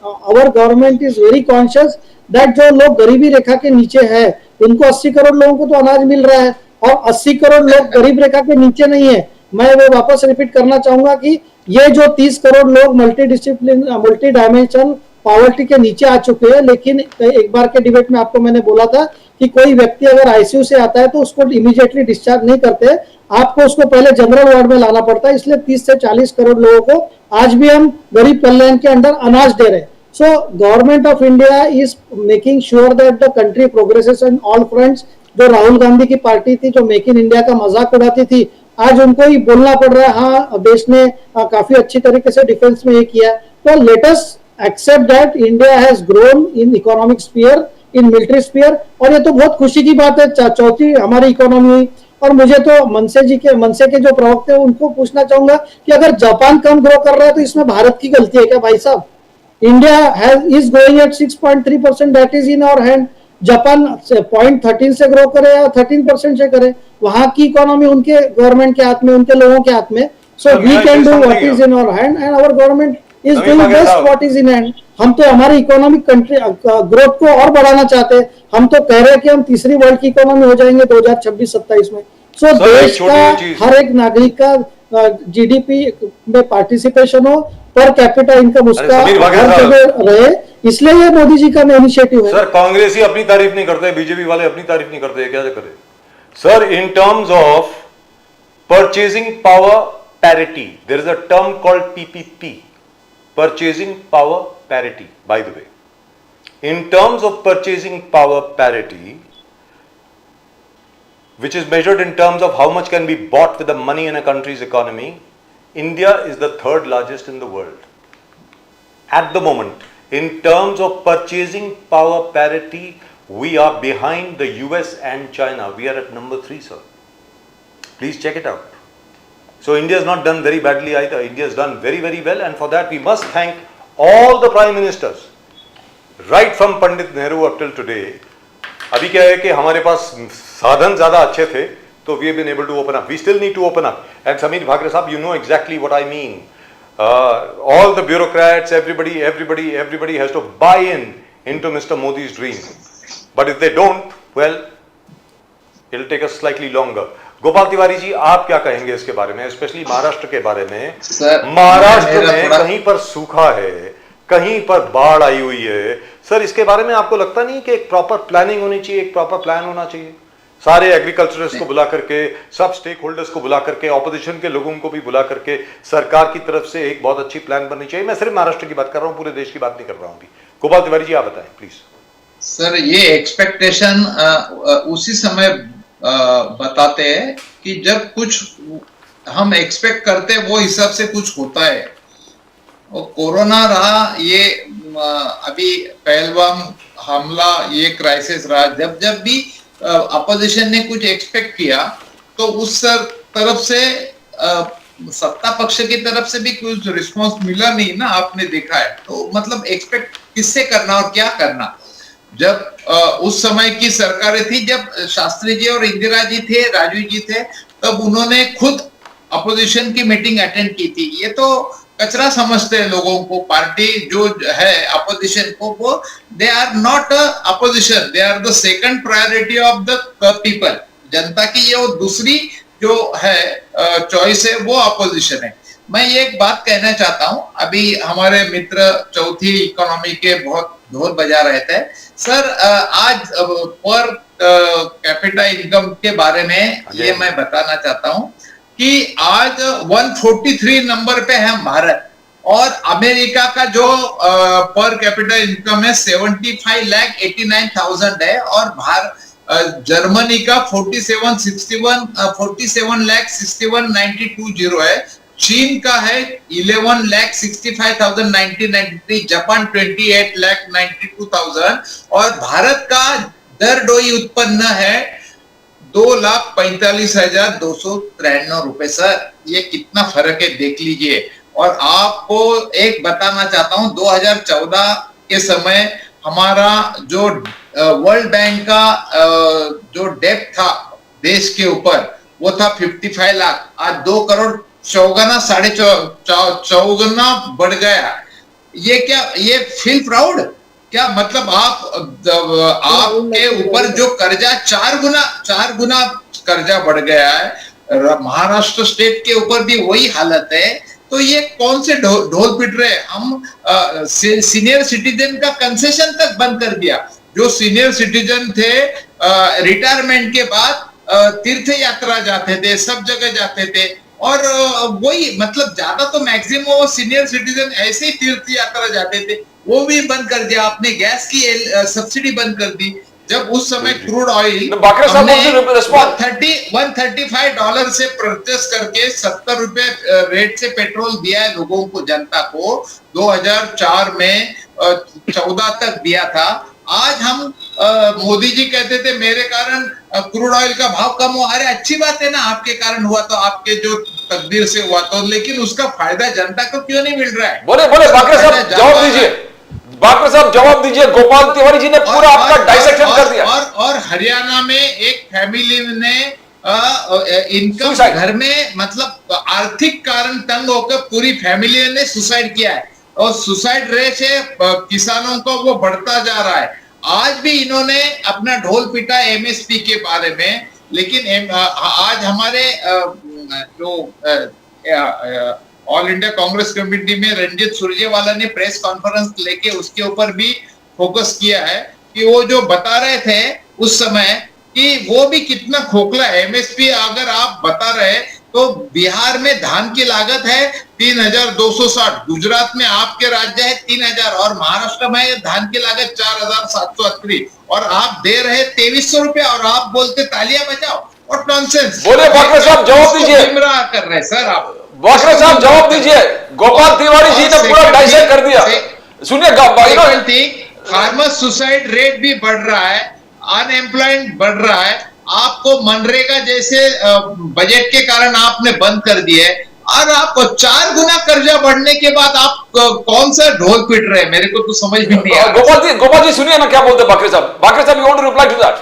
our government is very conscious that जो लोग गरीबी रेखा के नीचे है उनको 80 करोड़ लोगों को तो अनाज मिल रहा है और 80 करोड़ लोग गरीब रेखा के नीचे नहीं है। मैं वो वापस रिपीट करना चाहूंगा कि ये जो 30 करोड़ लोग मल्टी डायमेंशन पॉवर्टी के नीचे आ चुके हैं, लेकिन एक बार के डिबेट में आपको मैंने बोला था कि कोई व्यक्ति अगर आईसीयू से आता है तो उसको इमीडिएटली डिस्चार्ज नहीं करते, आपको उसको पहले जनरल वार्ड में लाना पड़ता है। इसलिए 30 से 40 करोड़ लोगों को आज भी हम गरीब कल्याण के अंडर अनाज दे रहे हैं। So government of India is making sure that the country progresses in all fronts. जो राहुल गांधी की पार्टी थी जो मेक इन इंडिया का मजाक उड़ाती थी, आज उनको ही बोलना पड़ रहा है हाँ देश ने काफी अच्छी तरीके से डिफेंस में ये किया है। तो let us accept that India has grown in economic sphere, in military sphere, और ये तो बहुत खुशी की बात है, चौथी हमारी इकोनॉमी हुई। और मुझे तो मनसे के जो प्रवक्ता है उनको पूछना चाहूंगा कि अगर जापान कम ग्रो कर रहा है तो इसमें भारत की गलती है क्या भाई साहब? India is growing at 6.3%, that is in our hand. Japan 0.13 से ग्रो करे या 13% से करे, वहां की इकोनॉमी उनके गवर्नमेंट के हाथ में, उनके लोगों के हाथ में। So we can do what is in our hand and our government is doing best what is in hand. हम तो हमारी इकोनॉमिक कंट्री ग्रोथ को और बढ़ाना चाहते हैं। हम तो कह रहे हैं कि हम तीसरी वर्ल्ड की इकोनॉमी हो जाएंगे 2026-27 में। सो देश का हर एक नागरिक का जीडीपी में पार्टिसिपेशन हो, पर कैपिटा इनकम उसका रहे, इसलिए ये मोदी जी का इनिशिएटिव है। सर कांग्रेस ही अपनी तारीफ नहीं करते, बीजेपी वाले अपनी तारीफ नहीं करते, क्या करे sir? In terms of purchasing power parity, there is a term called PPP, purchasing power parity. By the way, in terms of purchasing power parity, which is measured in terms of how much can be bought with the money in a country's economy, India is the 3rd largest in the world. At the moment, in terms of purchasing power parity, we are behind the US and China. We are at number 3, sir. Please check it out. So India has not done very badly either. India has done very, very well, and for that we must thank all the prime ministers, right from Pandit Nehru up till today. अभी क्या है कि हमारे पास साधन ज्यादा अच्छे थे तो we have been able to open up, we still need to open up. And Sameer Bhakre साहब, you know exactly what I mean. All the bureaucrats, everybody has to buy into Mr. Modi's dream, but if they don't, well, it'll take us slightly longer. Gopal Tiwari ji, आप क्या कहेंगे इसके बारे में, specially Maharashtra के बारे में? महाराष्ट्र में कहीं पर सूखा है, कहीं पर बाढ़ आई हुई है। सर इसके बारे में आपको लगता नहीं कि एक प्रॉपर प्लानिंग होनी चाहिए, एक प्रॉपर प्लान होना चाहिए? सारे एग्रीकल्चरिस्ट को बुला करके, सब स्टेक होल्डर्स को बुला करके, ऑपोजिशन के लोगों को भी बुला करके सरकार की तरफ से एक बहुत अच्छी प्लान बननी चाहिए। मैं सिर्फ महाराष्ट्र की बात कर रहा हूँ, पूरे देश की बात नहीं कर रहा हूँ। गोपाल तिवारी जी आप बताएं प्लीज। सर ये एक्सपेक्टेशन उसी समय बताते हैं कि जब कुछ हम एक्सपेक्ट करते हैं वो हिसाब से कुछ होता है। और कोरोना रहा, ये अभी पहलगाम हमला, ये क्राइसिस रहा, जब जब भी अपोजिशन ने कुछ एक्सपेक्ट किया तो उस तरफ से सत्ता पक्ष की तरफ से भी कुछ रिस्पांस मिला नहीं ना, आपने देखा है। तो मतलब एक्सपेक्ट किससे करना और क्या करना? जब उस समय की सरकारें थी, जब शास्त्री जी और इंदिरा जी थे, राजीव जी थे, तब उन्होंने खुद अपोजिशन की मीटिंग अटेंड की थी। ये तो कचरा समझते हैं लोगों को, पार्टी जो है अपोजिशन को, वो they are not opposition, they are the second priority of the people. जनता की ये दूसरी जो है चॉइस है वो अपोजिशन है। मैं ये एक बात कहना चाहता हूँ, अभी हमारे मित्र चौथी इकोनॉमी के बहुत ढोल बजा रहे थे सर। आज पर कैपिटा इनकम के बारे में ये मैं बताना चाहता हूं कि आज 143 नंबर पे है भारत, और अमेरिका का जो पर कैपिटा इनकम है 75,89,000 है, और जर्मनी का 47,61,920 है, चीन का है 11,65,1993, जापान 28,92,000, और भारत का दर डोई उत्पन्न है 2,45,293 रुपए। सर ये कितना फर्क है देख लीजिए। और आपको एक बताना चाहता हूं, 2014 के समय हमारा जो वर्ल्ड बैंक का जो डेब्ट था देश के ऊपर वो था 55 लाख, आज 2 करोड़ चौगुना 4.5 बढ़ गया। ये क्या, ये फील प्राउड क्या? मतलब आपके ऊपर जो कर्जा 4 गुना कर्जा बढ़ गया है। महाराष्ट्र स्टेट के ऊपर भी वही हालत है। तो ये कौन से ढोल पिट रहे? हम सीनियर सिटीजन का कंसेशन तक बंद कर दिया। जो सीनियर सिटीजन थे रिटायरमेंट के बाद तीर्थ यात्रा जाते थे, सब जगह जाते थे, और वही मतलब ज्यादा तो मैक्सिमम वो सीनियर सिटीजन ऐसे ही तीर्थ यात्रा जाते थे, वो भी बंद कर दिया आपने। गैस की सब्सिडी बंद कर दी। जब उस समय क्रूड ऑयल हमने $135 से परचेस करके 70 रुपए रेट से पेट्रोल दिया है लोगों को, जनता को 2004 में 14 तक दिया था। आज हम मोदी जी कहते थे मेरे कारण क्रूड ऑयल का भाव कम हुआ। अरे अच्छी बात है ना, आपके कारण हुआ तो आपके जो तकदीर से हुआ तो, लेकिन उसका फायदा जनता को क्यों नहीं मिल रहा है? बोले बाकरे साहब जवाब दीजिए, बाकरे साहब जवाब दीजिए। गोपाल तिवारी जी ने पूरा आपका डाइसेक्शन कर दिया। और हरियाणा में एक फैमिली ने इनकम घर में मतलब आर्थिक कारण तंग होकर पूरी फैमिली ने सुसाइड किया है, और सुसाइड रेट से किसानों को वो बढ़ता जा रहा है। आज भी इन्होंने अपना ढोल पीटा एमएसपी के बारे में, लेकिन आज हमारे जो ऑल इंडिया कांग्रेस कमेटी में रंजीत सुरजेवाला ने प्रेस कॉन्फ्रेंस लेके उसके ऊपर भी फोकस किया है कि वो जो बता रहे थे उस समय कि वो भी कितना खोखला है। एमएसपी अगर आप बता रहे तो बिहार में धान की लागत है 3,260, गुजरात में आपके राज्य है 3,000, और महाराष्ट्र में धान की लागत 4,780, और आप दे रहे 2,300 रुपया, और आप बोलते तालियां बजाओ। और नॉनसेंस। बोले बाकरे साहब जवाब दीजिए। गुमराह कर रहे सर आप। बाकरे साहब जवाब दीजिए। गोपाल तिवारी जी ने पूरा डाइसेक्ट कर दिया। सुनिए, फार्मर सुसाइड रेट भी बढ़ रहा है, अनएम्प्लॉयमेंट बढ़ रहा है। आपको मनरेगा जैसे बजट के कारण आपने बंद कर दिए, और आप 4 गुना कर्जा बढ़ने के बाद आप कौन सा ढोल पीट रहे हैं? मेरे को तो समझ में नहीं आ रहा। गोपाल जी सुनिए ना क्या बोलते Bakre sahab. Bakre sahab, you want to reply to that?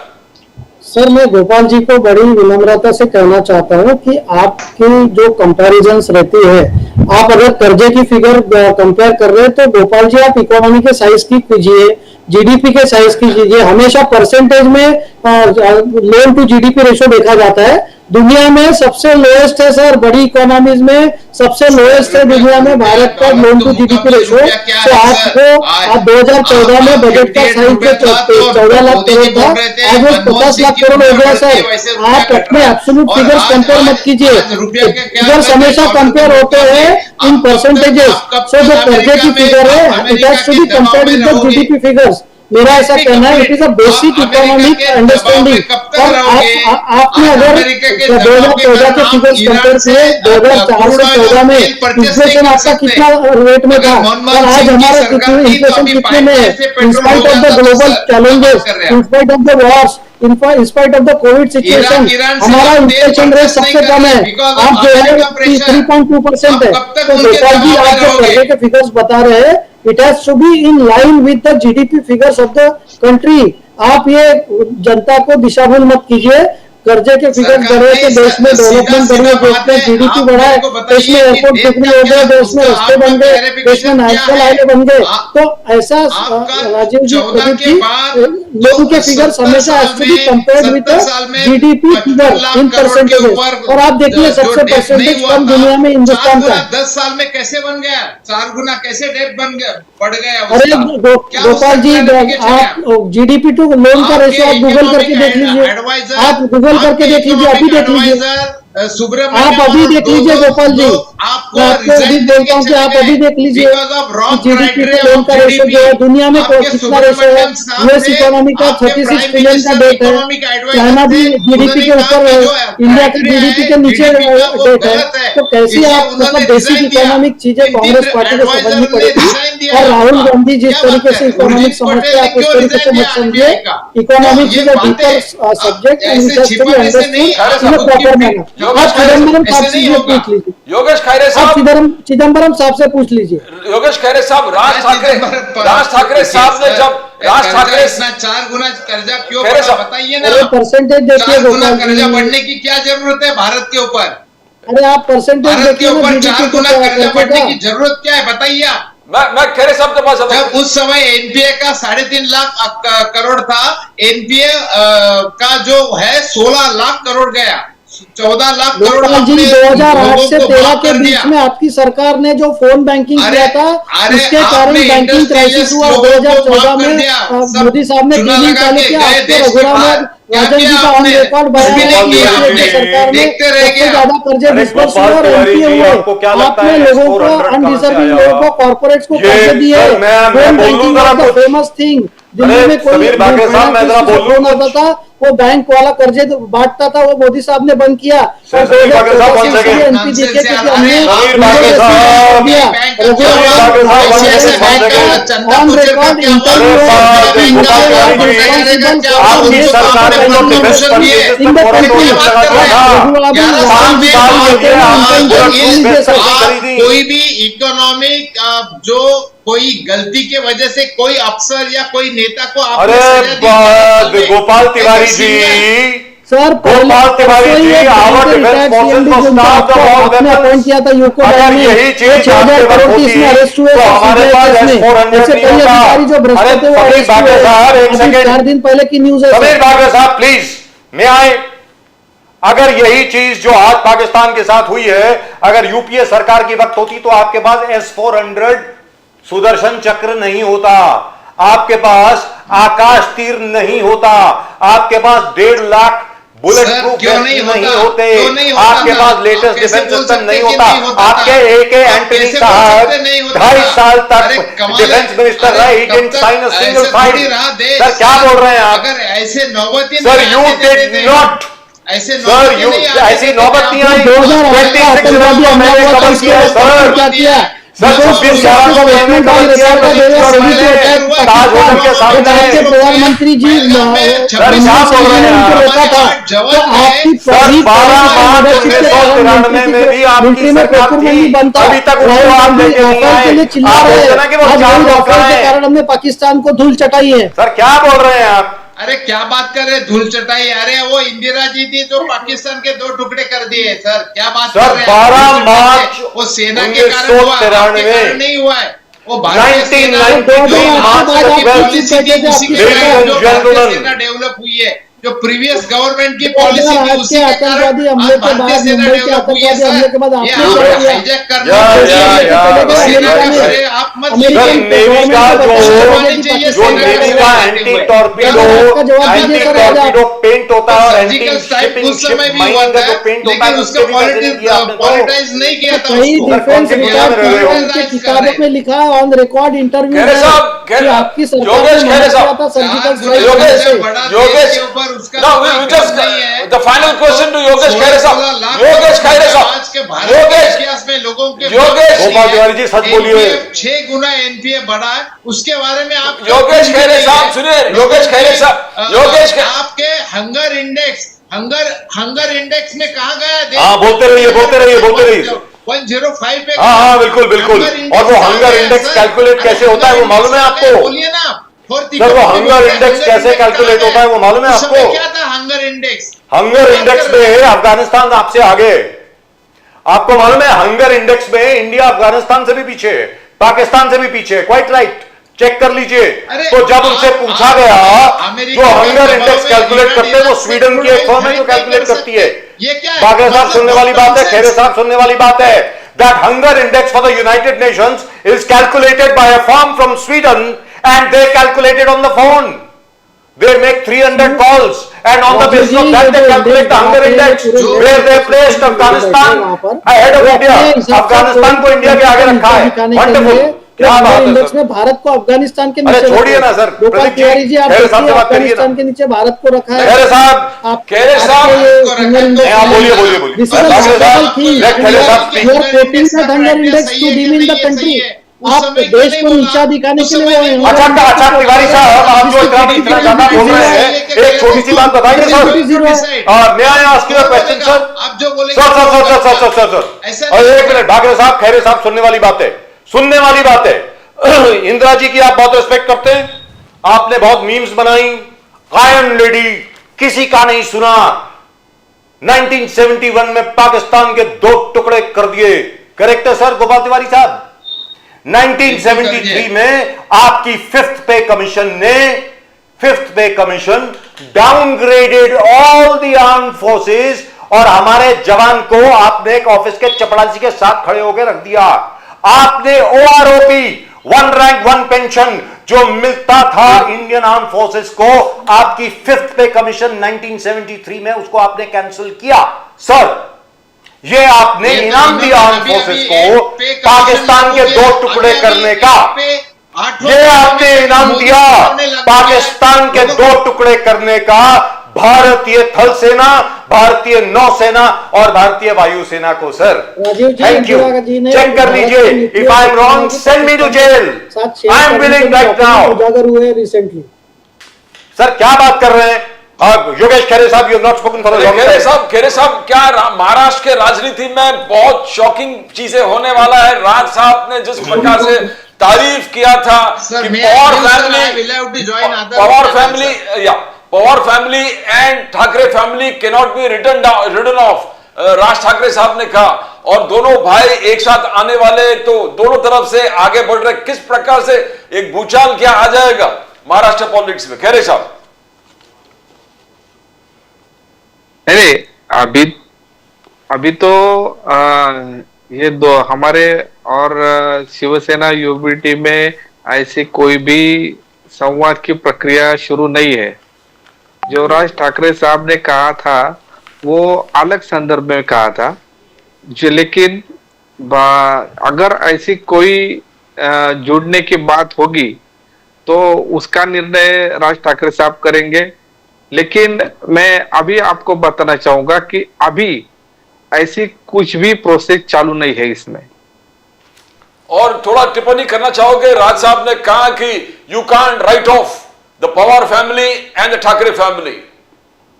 Sir मैं गोपाल जी को बड़ी विनम्रता से कहना चाहता हूं कि आपकी जो कंपैरिजंस रहती है, आप अगर कर्जे की फिगर कंपेयर कर रहे हैं तो गोपाल जी आप इकोनॉमी के साइज की कीजिए, जीडीपी के साइज की कीजिए। हमेशा परसेंटेज में लोन टू जीडीपी रेशो देखा जाता है। दुनिया में सबसे लोएस्ट है सर, बड़ी इकोनॉमीज में सबसे लोएस्ट है दुनिया में भारत का लोन टू जीडीपी रेशो। तो आपको आप 2014 में बजट का साइज 14 लाख करोड़ था, आज वो 50 लाख करोड़ हो गया सर। आप अपने एब्सोल्यूट फिगर्स कंपेयर मत कीजिए, फिगर्स हमेशा कंपेयर होते हैं इन परसेंटेजेस। सो जो कर्जे की फिगर है it has to be compared with the GDP figures. मेरा ऐसा कहना है, it is a basic economic understanding. और आपने अगर 2014 के फिगर्स कंपेयर किए 2004 से 14 में इन्फ्लेशन आपका कितना रेट में था, और आज हमारा इन्फ्लेशन कितने में है? In spite of the global challenges, in spite of the Wars, in spite of the Covid situation, हमारा इन्फ्लेशन रेट सबसे कम है। आप जो है 3.2% है। तो गोपाल जी आप जो कर्जे के फिगर्स बता रहे हैं, it has to be in line with the GDP figures of the country। आप ये जनता को दिशाभूल मत कीजिए। कर्जे के फिगर्स बढ़े तो देश में डेवलपमेंट बढ़ी, देश में जीडीपी बढ़ा है, देश में एयरपोर्ट बिक्री हो गए, देश में रास्ते बन गए, देश में नेशनल हाईवे बन गए। तो ऐसा राजीव जी प्रदीप जी लोगों के फिगर्स हमेशा compared with GDP figure in percentages. और आप देखिए सबसे परसेंटेज कम दुनिया में हिंदुस्तान का। 10 साल में कैसे बन गया? 4 गुना कैसे डेट बढ़ बढ़ गया अरे उसका। क्या उस गोपाल जी, सरकार लेके चले आप जीडीपी टू लोन का रेशो आप गूगल करके देख लीजिए, आप गूगल करके देख लीजिए, अभी देख लीजिए, सुब्रमण्यम आप अभी देख लीजिए गोपाल जी, आपको मैं आपको अभी बोलता हूँ कि आप अभी देख लीजिए जीडीपी टू लोन का रेशो जो है दुनिया में कितना रेशो है। यूएस इकोनॉमी का 36 ट्रिलियन का डेट है, चाइना भी जीडीपी के ऊपर है, इंडिया का जीडीपी के नीचे डेट है। तो कैसी आप मतलब बेसिक इकोनॉमिक चीजें कांग्रेस पार्टी को समझनी पड़ेगी। और राहुल गांधी जिस तरीके से इकोनॉमिक समझते हैं आप उस तरीके से मत समझिए। Economics is a deeper subject and it has to be understood in a proper manner. आप चिदम्बरम साहब से ये पूछ लीजिए, योगेश खैरे आप साहब, चिदम्बरम साहब से पूछ लीजिए। योगेश खैरे साहब, राज ठाकरे साहब ने जब राज ठाकरे इतना 4 गुना कर्जा क्यों खैरे बढ़ा साहब, बताइए अरे ना। परसेंटेज देखिए 4 गुना गोपाल कर्जा जी, बढ़ने की क्या जरूरत है भारत के ऊपर? अरे आप परसेंटेज भारत के देखिए ना ऊपर 4 जीडीपी गुना कर्जा को बढ़ने की जरूरत क्या है बताइए आप। मैं खैरे साहब के पास जब उस समय एनपीए का 3.5 लाख करोड़ था, एनपीए का जो है 16 लाख करोड़ गया, 14 लाख करोड़ गोपाल जी 2008 से 13 के बीच में आपकी सरकार ने जो फोन बैंकिंग किया था उसके कारण बैंकिंग क्राइसिस हुआ। 2014 में मोदी साहब ने डीलिंग चालू किया, आपके रघुराम में राजन जी का ऑन रिकॉर्ड बयान है कि सरकार ने सबसे ज्यादा कर्जे डिस्बर्स हुए और एनपीए हुए। आपने लोगों को अनडिजर्विंग लोगों को कॉर्पोरेट्स को कर्जे दिए। Phone banking was the famous thing. Delhi में कोई फोन आता था वो बैंक वाला कर्जे बांटता था, वो मोदी साहब ने बंद किया। और 2014 से एनपी दिखे थे कि हमने ऑन रिकॉर्ड इंटरव्यू कोई भी इकोनॉमिक जो कोई गलती के वजह से कोई अफसर या कोई नेता को अरे Gopal Tiwari ji, sir Gopal Tiwari ji, our defence forces को स्टॉप द वॉर अपॉइंट किया था यूको अगर यही चीज आपके वक्त होती तो हमारे पास S-400 नहीं होता। जो भ्रष्ट थे वो समीर बागे साहब, एक सेकंड, 4 दिन पहले की न्यूज है। समीर बागे साहब प्लीज मैं आए। अगर यही चीज जो आज पाकिस्तान के साथ हुई है अगर यूपीए सरकार की वक्त होती तो आपके पास S-400 सुदर्शन चक्र नहीं होता, आपके पास आकाश तीर नहीं होता, आपके पास 1.5 लाख बुलेट प्रूफ नहीं होते, आपके पास लेटेस्ट डिफेंस सिस्टम नहीं होता। आपके AK एंटनी साहब 2.5 साल तक डिफेंस मिनिस्टर रहे, he didn't sign a single file. Sir क्या बोल रहे हैं आप? अगर ऐसे नौबत sir you did not, sir you ऐसी नौबत नहीं आई। 26 नवंबर मैंने कवर किया है सर। क्या किया सर 26/11 को मैंने कवर किया ताज होटल के सामने प्रधानमंत्री जी सर क्या बोल रहे हैं रोका था। तो आपकी सर 12 मार्च 1993 में भी आपकी सरकार थी, अभी तक उसको आप लेके नहीं आए। चिल्ला आप रहे बोलते ना कि वो हैं, चार लोग के हैं। कारण हमने पाकिस्तान को धूल चटाई है। सर क्या बोल रहे हैं आप? अरे क्या बात कर रहे, धूल चटाई? अरे वो इंदिरा जी थी जो पाकिस्तान के 2 टुकड़े कर दिए। सर क्या बात सर, कर रहे हैं? 12 मार्च वो सेना के कारण हुआ, आपके कारण नहीं हुआ है। वो भारतीय सेना डेवलप हुई है, जो प्रीवियस गवर्नमेंट की पॉलिसी थी उसी के कारण भारतीय सेना डेवलप हुई है। सर ये आप हाईजैक करना आप मत नेवी का जो नेवी का एंटी टॉर्पीडो पेंट होता है और एंटी शिपिंग शिप माइन का जो पेंट होता है उसके पॉलिटाइज नहीं किया था। कई डिफेंस के किताबों में लिखा है ऑन रिकॉर्ड इंटरव्यू आपकी सरकार ने surgical strike Yogesh now we just the final question to Yogesh Khairy साहब, योगेश खैरे साहब, योगेश गोपाल तिवारी जी सच बोलिए। 6 गुना एनपीए बढ़ा है, उसके बारे में आप योगेश खैरे साहब सुनिए, योगेश खैरे साहब, आपके हंगर इंडेक्स में कहा गया? हाँ बोलते रहिए 105 पे। हाँ बिल्कुल बिल्कुल। और वो हंगर इंडेक्स कैलकुलेट कैसे होता है वो मालूम है आपको? बोलिए ना आप। सर वो हंगर इंडेक्स कैसे कैलकुलेट होता है वो मालूम है आपको? क्या था हंगर इंडेक्स? हंगर इंडेक्स में अफगानिस्तान आपसे आगे, आपको मालूम है हंगर इंडेक्स में इंडिया अफगानिस्तान से भी पीछे, पाकिस्तान से भी पीछे। क्वाइट राइट, चेक कर लीजिए। तो जब उनसे पूछा गया जो हंगर इंडेक्स कैलकुलेट करते हैं वो स्वीडन की एक फर्म है जो कैलकुलेट करती है। बागे साहब सुनने वाली बात है, खैरे साहब सुनने वाली बात है। that hunger index for the United Nations is calculated by a firm from Sweden, and they calculate it on the phone. They make 300 calls, and on the basis of that they calculate the hunger index, where they placed Afghanistan ahead of India. Afghanistan को India के आगे रखा है. Wonderful. क्या बात है index sir. में भारत को अफगानिस्तान के अरे नीचे छोड़िए ना सर, गोपाल प्रदीप जी, तिवारी जी, आप खैर साहब से देखिए बात करिए ना. अफगानिस्तान के नीचे भारत को रखा है. खैरे साहब, आप खैरे साहब, हाँ, बोलिए बोलिए बोलिए. This is a Khaire global साहब, thing. खैरे साहब, You are quoting the hunger index to demean the country. आप देश को नीचा दिखाने के लिए वो अच्छा तिवारी साहब, आप जो इतना ज्यादा बोल रहे हैं, एक छोटी सी बात बताइए सर. मैं ask you a question sir. आप जो बोले सर और एक मिनट, ढाकरे साहब, खैरे साहब, सुनने वाली बात है. इंदिरा जी की आप बहुत रिस्पेक्ट करते हैं, आपने बहुत मीम्स बनाई. आयरन लेडी किसी का नहीं सुना. 1971 में पाकिस्तान के 2 टुकड़े कर दिए. करेक्ट है सर गोपाल तिवारी साहब. 1973 में आपकी फिफ्थ पे commission downgraded all the arm forces, और हमारे जवान को आपने एक ऑफिस के चपड़ासी के साथ खड़े होकर रख दिया. आपने OROP, 1 रैंक 1 पेंशन जो मिलता था इंडियन आर्म फोर्सेस को, आपकी फिफ्थ पे कमीशन 1973 में उसको आपने कैंसिल किया. सर, ये आपने इनाम दिया आर्म फोर्सेस को पाकिस्तान के 2 टुकड़े करने का. ये आपने इनाम दिया पाकिस्तान के 2 टुकड़े करने का. भारतीय थल सेना, भारतीय नौसेना और भारतीय वायुसेना को. Sir thank you. चेक कर लीजिए. If I am wrong, send me to jail. I am willing right now. उजागर हुए रिसेंटली. सर क्या बात कर रहे हैं योगेश खैरे साहब? You have not spoken for a long time. Khaire साहब, क्या महाराष्ट्र के राजनीति में बहुत शॉकिंग चीजें होने वाला है? राज साहब ने जिस प्रकार से तारीफ किया था कि Pawar family and Thackeray family can not be written off, Raj Thackeray साहब ने कहा, और दोनों भाई एक साथ आने वाले, तो दोनों तरफ से आगे बढ़ रहे. किस प्रकार से एक भूचाल क्या आ जाएगा महाराष्ट्र पॉलिटिक्स में? खैरे साहब. अरे अभी तो ये दो हमारे और शिवसेना यूबीटी में ऐसी कोई भी संवाद की प्रक्रिया शुरू नहीं है. जो राज ठाकरे साहब ने कहा था वो अलग संदर्भ में कहा था, जो लेकिन अगर ऐसी कोई जुड़ने की बात होगी तो उसका निर्णय राज ठाकरे साहब करेंगे. लेकिन मैं अभी आपको बताना चाहूंगा कि अभी ऐसी कुछ भी प्रोसेस चालू नहीं है इसमें. और थोड़ा टिप्पणी करना चाहोगे? राज साहब ने कहा कि you can't right of the Pawar family and the Thackeray family.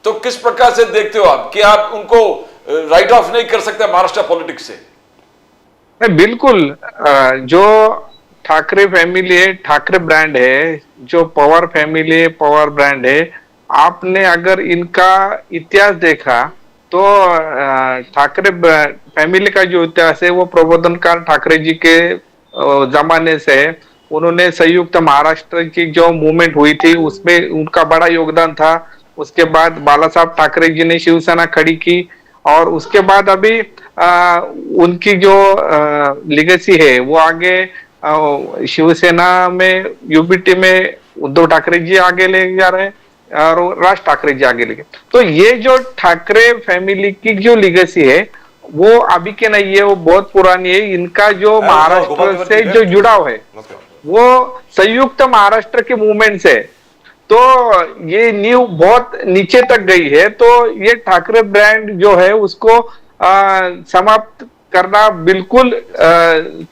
तो किस प्रकार से देखते हो आप कि आप उनको राइट ऑफ नहीं कर सकते महाराष्ट्र पॉलिटिक्स से? बिल्कुल. जो ठाकरे फैमिली है, ठाकरे ब्रांड है, जो पवार फैमिली है, पवार ब्रांड है. आपने अगर इनका इतिहास देखा तो ठाकरे फैमिली का जो इतिहास है वो प्रबोधनकार ठाकरे जी के जमाने से. उन्होंने संयुक्त महाराष्ट्र की जो मूवमेंट हुई थी उसमें उनका बड़ा योगदान था. उसके बाद बाला साहब ठाकरे जी ने शिवसेना खड़ी की, और उसके बाद अभी उनकी जो लिगेसी है वो आगे शिवसेना में, यूबीटी में उद्धव ठाकरे जी आगे ले जा रहे हैं और राज ठाकरे जी आगे लेके. तो ये जो ठाकरे फैमिली की जो लिगेसी है वो अभी के नहीं है, वो बहुत पुरानी है. इनका जो महाराष्ट्र से जो जुड़ाव है वो संयुक्त महाराष्ट्र के मूवमेंट से, तो ये नींव बहुत नीचे तक गई है. तो ये ठाकरे ब्रांड जो है उसको समाप्त करना बिल्कुल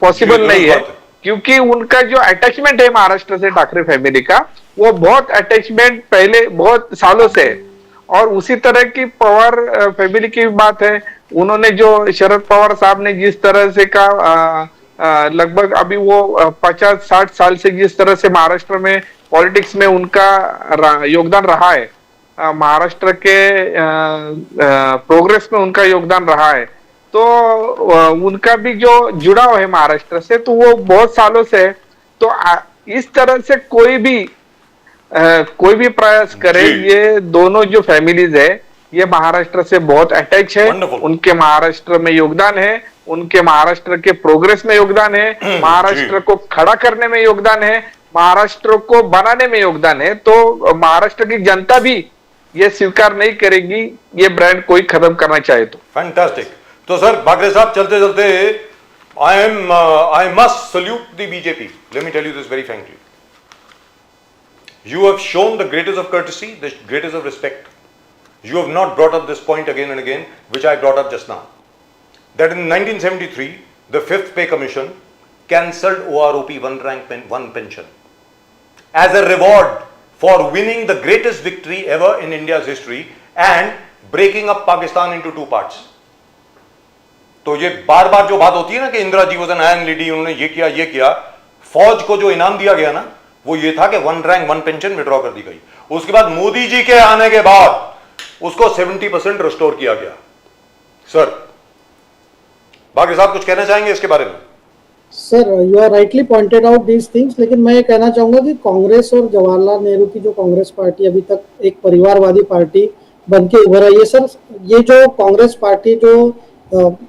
पॉसिबल नहीं है, क्योंकि उनका जो अटैचमेंट है महाराष्ट्र से ठाकरे फैमिली का, वो बहुत अटैचमेंट पहले बहुत सालों से. और उसी तरह की पवार फैमिली की बात है. उन्होंने जो शरद पवार साहब ने जिस तरह से का लगभग अभी वो 50-60 साल से जिस तरह से महाराष्ट्र में पॉलिटिक्स में उनका योगदान रहा है, महाराष्ट्र के प्रोग्रेस में उनका योगदान रहा है, तो उनका भी जो जुड़ाव है महाराष्ट्र से तो वो बहुत सालों से. तो इस तरह से कोई भी प्रयास करे, ये दोनों जो फैमिलीज है ये महाराष्ट्र से बहुत अटैच है, उनके महाराष्ट्र में योगदान है. उनके महाराष्ट्र के प्रोग्रेस में योगदान है, महाराष्ट्र को खड़ा करने में योगदान है, महाराष्ट्र को बनाने में योगदान है, तो महाराष्ट्र की जनता भी ये स्वीकार नहीं करेगी ये ब्रांड कोई खत्म करना चाहे तो। फैंटास्टिक। तो सर बागरे साहब चलते चलते I must salute the BJP. Let me tell you this very frankly. You have shown the greatest of courtesy, the greatest of respect. You have not brought up this point again and again, which I brought up just now. That in 1973, the 5th Pay Commission cancelled OROP, one rank, one pension, as a reward for winning the greatest victory ever in India's history and breaking up Pakistan into two parts. तो ये बार बार जो बात होती है ना कि Indira ji was an iron lady, उन्होंने ये किया, फौज को जो इनाम दिया गया ना वो ये था कि one rank one pension withdraw कर दी गई। उसके बाद मोदी जी के आने के बाद उसको 70% रिस्टोर किया गया। सर बाकी साहब कुछ कहना चाहेंगे इसके बारे में? Sir you are rightly pointed out these things, लेकिन मैं ये कहना चाहूंगा कि कांग्रेस और जवाहरलाल नेहरू की जो कांग्रेस पार्टी अभी तक एक परिवारवादी पार्टी बन के उभर आई है। सर ये जो कांग्रेस पार्टी जो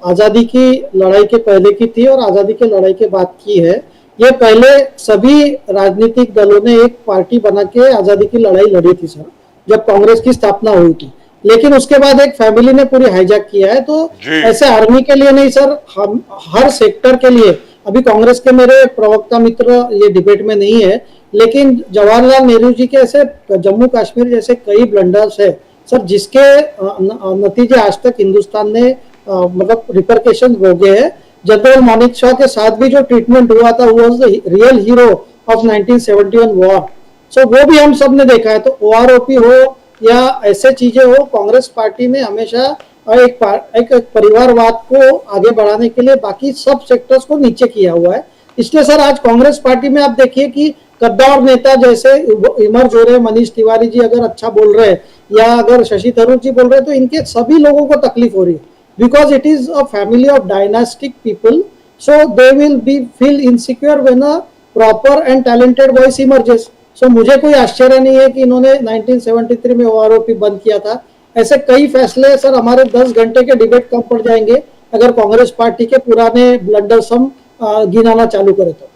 आजादी की लड़ाई के पहले की थी और आजादी के लड़ाई के बाद की है, ये पहले सभी राजनीतिक दलों ने एक पार्टी बना के आजादी की लड़ाई लड़ी थी सर, जब कांग्रेस की स्थापना हुई थी। लेकिन उसके बाद एक फैमिली ने पूरी हाईजैक किया है। तो ऐसे आर्मी के लिए नहीं सर, हम हर सेक्टर के लिए, अभी कांग्रेस के मेरे प्रवक्ता मित्र ये डिबेट में नहीं है, लेकिन जवाहरलाल नेहरू जी के ऐसे जम्मू कश्मीर जैसे कई ब्लंडर्स है सर, जिसके नतीजे आज तक हिंदुस्तान ने मतलब रिपरकेशन भोगे हैं। जनरल मानिक शॉ के साथ भी जो ट्रीटमेंट हुआ था वो was the real hero of 1971 war. So वो भी हम सब ने देखा है। तो ओआरओपी हो या ऐसे चीजें हो, कांग्रेस पार्टी ने हमेशा एक परिवारवाद को आगे बढ़ाने के लिए बाकी सब सेक्टर्स को नीचे किया हुआ है। इसलिए सर आज कांग्रेस पार्टी में आप देखिए कि कद्दावर नेता जैसे इमर्ज हो रहे, मनीष तिवारी जी अगर अच्छा बोल रहे हैं या अगर शशि थरूर जी बोल रहे हैं, तो इनके सभी लोगों को तकलीफ हो रही है, because it is a family of dynastic people, so they will be feel insecure when a proper and talented voice emerges. So मुझे कोई आश्चर्य नहीं है कि इन्होंने 1973 में ओआरओपी बंद किया था। ऐसे कई फैसले सर हमारे 10 घंटे के डिबेट कम पड़ जाएंगे अगर कांग्रेस पार्टी के पुराने ब्लंडर्स हम गिनाना चालू करें तो।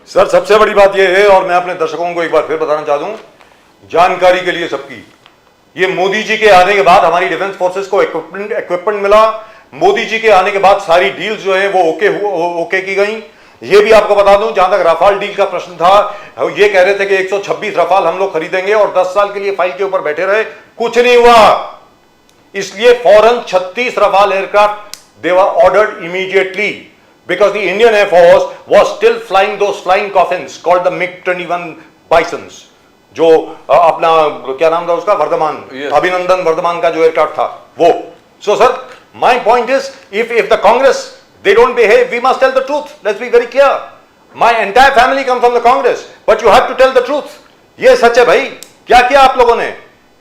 सर सबसे बड़ी बात यह है, और मैं अपने दर्शकों को एक बार फिर बताना चाहता हूं, जानकारी के लिए सबकी, ये मोदी जी के आने के बाद हमारी डिफेंस फोर्सेस को इक्विपमेंट मिला। मोदी जी के आने के बाद सारी डील्स जो है वो ओके की गई। ये भी आपको बता दूं, जहां तक राफाल डील का प्रश्न था, ये कह रहे थे कि 126 राफाल हम लोग खरीदेंगे और 10 साल के लिए फाइल के ऊपर बैठे रहे, कुछ नहीं हुआ। इसलिए फौरन 36 Rafale aircraft they were ordered immediately because the Indian Air Force was still flying those flying coffins called the MiG-21 Bisons, जो अपना क्या नाम था उसका, वर्धमान, अभिनंदन वर्धमान का जो एयरक्राफ्ट था वो। So sir, my point is, if the Congress they don't behave, we must tell the truth. Let's be very clear. My entire family comes from the Congress, but you have to tell the truth. ये सच है भाई। क्या किया आप लोगों ने?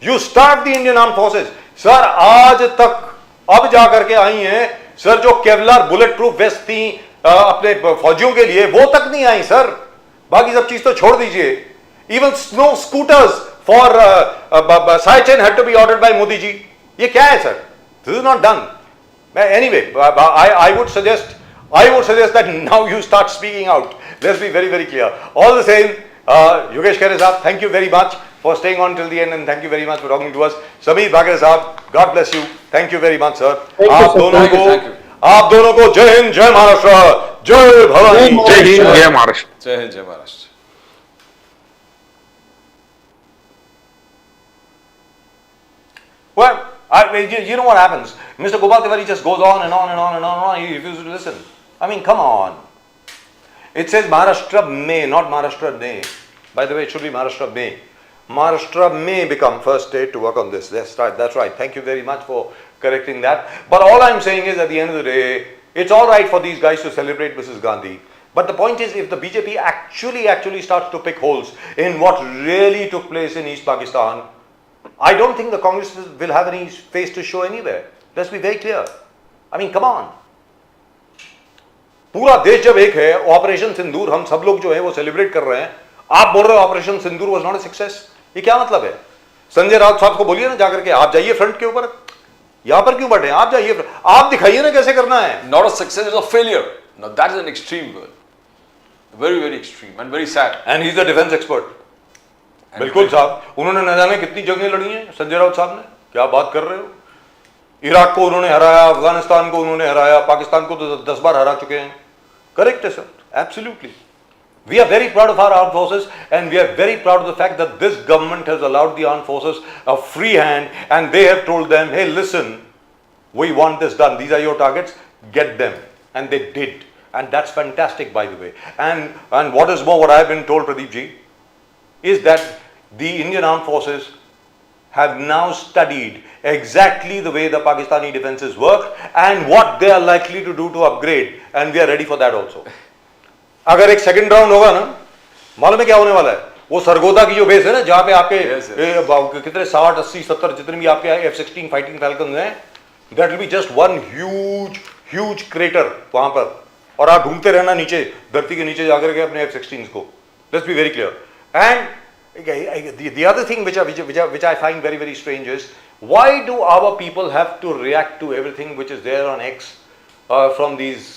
You starved the Indian Armed Forces. Sir आज तक अब जा करके आई हैं सर, जो केवलर बुलेट प्रूफ वेस्ट थी अपने फौजियों के लिए, वो तक नहीं आई सर। बाकी सब चीज तो छोड़ दीजिए। Even snow scooters for Siachen had to be ordered by Modi ji. ये क्या है sir? This is not done. Anyway, I would suggest that now you start speaking out. Let's be very, very clear. All the same, Yogesh Khere sahab, thank you very much for staying on till the end, and thank you very much for talking to us. Sameer Bagre sahab, God bless you. Thank you very much, sir. आप दोनों को जय हिंद, जय महाराष्ट्र, जय भवानी, जय हिंद, जय महाराष्ट्र, जय हिंद, जय Maharashtra. Well, you know what happens? Mr. Gopal Tiwari just goes on and on and on and on and on. He refuses to listen. I mean, come on. It says Maharashtra may, not Maharashtra may. By the way, it should be Maharashtra may. Maharashtra may become first state to work on this. That's right. That's right. Thank you very much for correcting that. But all I'm saying is, at the end of the day, it's all right for these guys to celebrate Mrs. Gandhi. But the point is, if the BJP actually starts to pick holes in what really took place in East Pakistan, I don't think the Congress will have any face to show anywhere. Let's be very clear. I mean, come on. पूरा देश जब एक है, operation सिंदूर हम सब लोग जो है वो सेलिब्रेट कर रहे हैं, आप बोल रहे हो operation Sindoor was not a success. ये क्या मतलब है? संजय राउत साहब को बोलिए ना जाकर के, आप जाइए फ्रंट के ऊपर। यहां पर क्यों बैठे हैं? आप जाइए, आप दिखाइए ना कैसे करना है. Not a success, it's a failure. Now that is an extreme word. Very, very extreme and very sad. And he is the defence expert. बिल्कुल साहब, उन्होंने न जाने कितनी जंगें लड़ी हैं संजय राउत साहब ने. क्या बात कर रहे हो? इराक को उन्होंने हराया, अफगानिस्तान को उन्होंने हराया, पाकिस्तान को तो 10 बार हरा चुके हैं. करेक्ट है sir, absolutely. We are very proud of our armed forces, and we are very proud of the fact that this government has allowed the armed forces a free hand, and they have told them, hey, listen, we want this done. These are your targets, get them. And they did. And that's fantastic, by the way. And what is more, what I have been told, Pradeep ji, is that the Indian armed forces have now studied exactly the way the Pakistani defenses work and what they are likely to do to upgrade, and we are ready for that also. अगर एक second round होगा ना, मालूम है क्या होने वाला है? वो सरगोदा की जो बेस है ना, जहां पे आपके कितने 60, 80, 70 जितने भी आपके F-16 फाइटिंग फैल्कन हैं, that will be just one huge crater वहां पर, और आप ढूंढते रहना नीचे, धरती के नीचे जाकर के अपने F-16 को. Let's be very clear. And the other thing which I find very, very strange is, why do our people have to react to everything which is there on X from these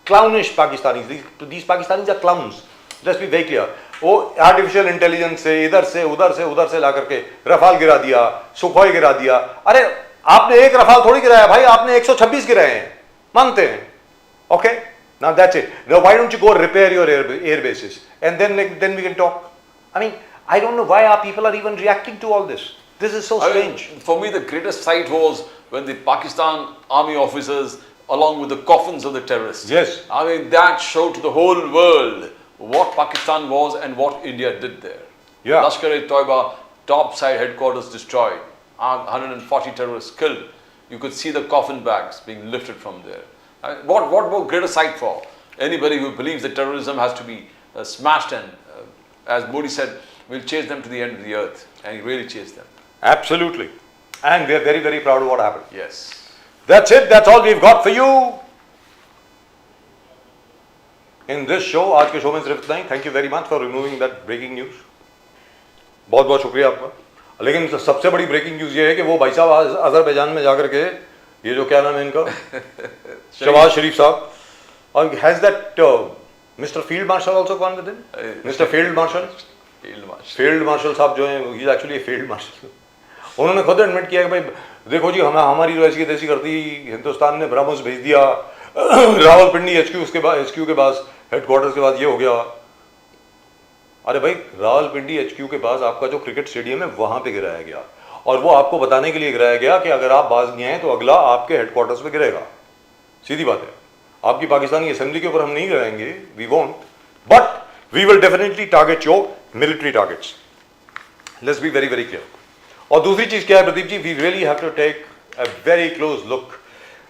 clownish Pakistanis? These Pakistanis are clowns. Let's be very clear. वो artificial intelligence से इधर से उधर से ला करके Rafale गिरा दिया, Sukhoi गिरा दिया. अरे आपने एक रफाल थोड़ी गिराया भाई, आपने 126 गिराए हैं, मानते हैं. Okay, now that's it. Now why don't you go repair your air bases, and then we can talk. I mean, I don't know why our people are even reacting to all this. This is so strange. For me, the greatest sight was when the Pakistan army officers, along with the coffins of the terrorists. Yes. I mean, that showed to the whole world what Pakistan was and what India did there. Yeah. Lashkar-e-Toiba topside headquarters destroyed, 140 terrorists killed. You could see the coffin bags being lifted from there. What more greater sight for anybody who believes that terrorism has to be smashed, and as Modi said, we'll chase them to the end of the earth, and he really chased them. Absolutely. And we are very, very proud of what happened. Yes. That's it. That's all we've got for you in this show. आज के show में सिर्फ इतना ही. Thank you very much for removing that breaking news. बहुत बहुत शुक्रिया आपका. लेकिन सबसे बड़ी ब्रेकिंग न्यूज ये है कि वो भाई साहब अजरबैजान में जाकर के, ये जो क्या नाम है इनका, शहबाज शरीफ साहब, और has that mister field marshal also gone with him? Mister field marshal साहब जो हैं, he is actually a field marshal. उन्होंने खुद एडमिट किया कि भाई देखो जी, हमारी जो ऐसी तैसी करती हिंदुस्तान ने ब्रह्मोस भेज दिया, रावलपिंडी HQ के पास, हेडक्वार्टर्स के पास ये हो गया. अरे भाई, रावलपिंडी HQ के पास आपका जो क्रिकेट स्टेडियम है वहां पे गिराया गया, और वो आपको बताने के लिए गिराया गया कि अगर आप बाज नहीं आए तो अगला आपके हेडक्वार्टर्स पे गिरेगा. सीधी बात है. आपकी पाकिस्तानी असेंबली के ऊपर हम नहीं गिराएंगे, we won't, but we will definitely target your military targets. Let's be very, very clear. और दूसरी चीज क्या है Pradeep ji, we really have to take a very close look.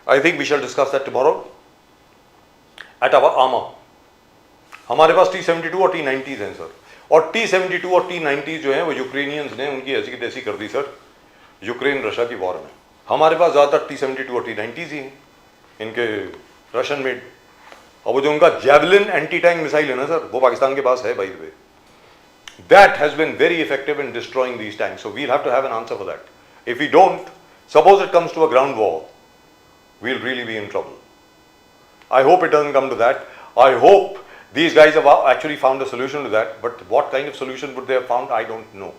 I think we shall discuss that tomorrow at our armour. हमारे पास T-72 और T-90 हैं sir, और T-72 और T-90 जो हैं वो यूक्रेनियंस ने उनकी ऐसी तैसी कर दी सर, यूक्रेन रशिया की वॉर में. हमारे पास ज़्यादातर T-72 और T-90 ही हैं, इनके रशियन मेड. और वो जो उनका जैवलिन एंटी टैंक मिसाइल है ना सर, वो पाकिस्तान के पास है bye the way. That has been very effective in destroying these tanks. So we'll have to have an answer for that. If we don't, suppose it comes to a ground war, we'll really be in trouble. I hope it doesn't come to that. I hope these guys have actually found a solution to that. But what kind of solution would they have found? I don't know,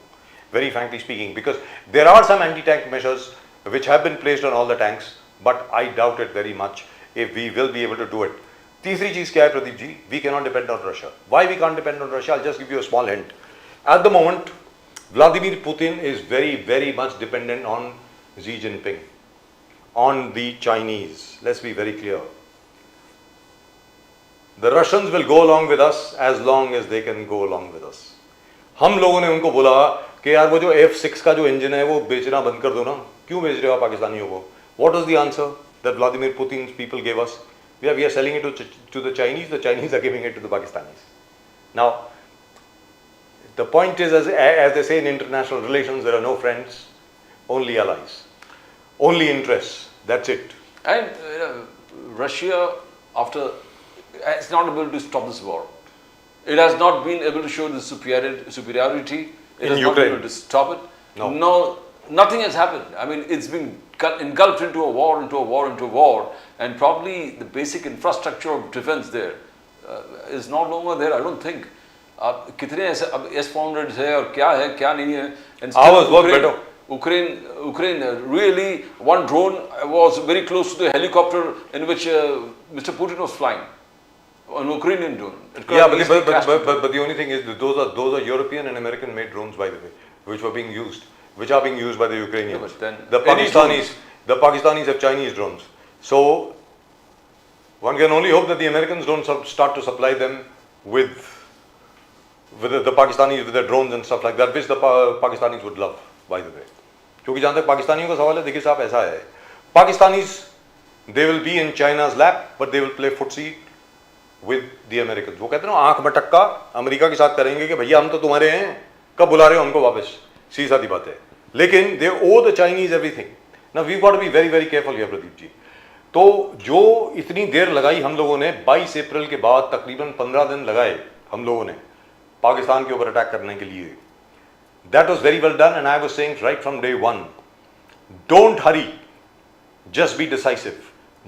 very frankly speaking, because there are some anti-tank measures which have been placed on all the tanks, but I doubt it very much if we will be able to do it. तीसरी चीज क्या है प्रदीप जी? We cannot depend on Russia. Why we can't depend on Russia? I'll just give you a small hint. At the moment, Vladimir Putin is very, very much dependent on Xi Jinping, on the Chinese. Let's be very clear. The Russians will go along with us as long as they can go along with us. हम लोगों ने उनको बोला कि यार वो जो F-6 का जो इंजन है वो बेचना बंद कर दो ना. क्यों बेच रहे हो पाकिस्तानियों को? What was the answer that Vladimir Putin's people gave us? We are selling it to the Chinese. The Chinese are giving it to the Pakistanis. Now, the point is, as they say in international relations, there are no friends, only allies, only interests. That's it. And Russia, after, it's not able to stop this war. It has not been able to show the superiority. It In has Ukraine. not been able to stop it. No. Nothing has happened. I mean, it's been engulfed into a war, and probably the basic infrastructure of defense there is no longer there. I don't think. कितने ऐसे अब S-400 है और क्या है क्या नहीं है. And Ours work better. Ukraine really, one drone was very close to the helicopter in which Mr. Putin was flying. An Ukrainian drone. Yeah, but the only thing is that those are European and American made drones, by the way, which are being used by the Ukrainians. Yeah, but then The Pakistanis have Chinese drones. So one can only hope that the Americans don't start to supply them with the Pakistanis with their drones and stuff like that, which the Pakistanis would love, by the way. क्योंकि जहाँ तक पाकिस्तानियों का सवाल है, देखिए साहब ऐसा है, Pakistanis, they will be in China's lap, but they will play footsie with the Americans. वो कहते हैं ना आंख मटक्का अमेरिका के साथ करेंगे कि भैया हम तो तुम्हारे हैं, कब बुला रहे हो हमको वापस, सीधी सादी बात है. लेकिन they owe the Chinese everything. Now we've got to be very very careful here, Pradeep ji. तो जो इतनी देर लगाई हम लोगों ने 22 अप्रैल के बाद तकरीबन 15 दिन लगाए हम लोगों ने पाकिस्तान के ऊपर अटैक करने के लिए. That was very well done, and I was saying right from day one, don't hurry, just be decisive.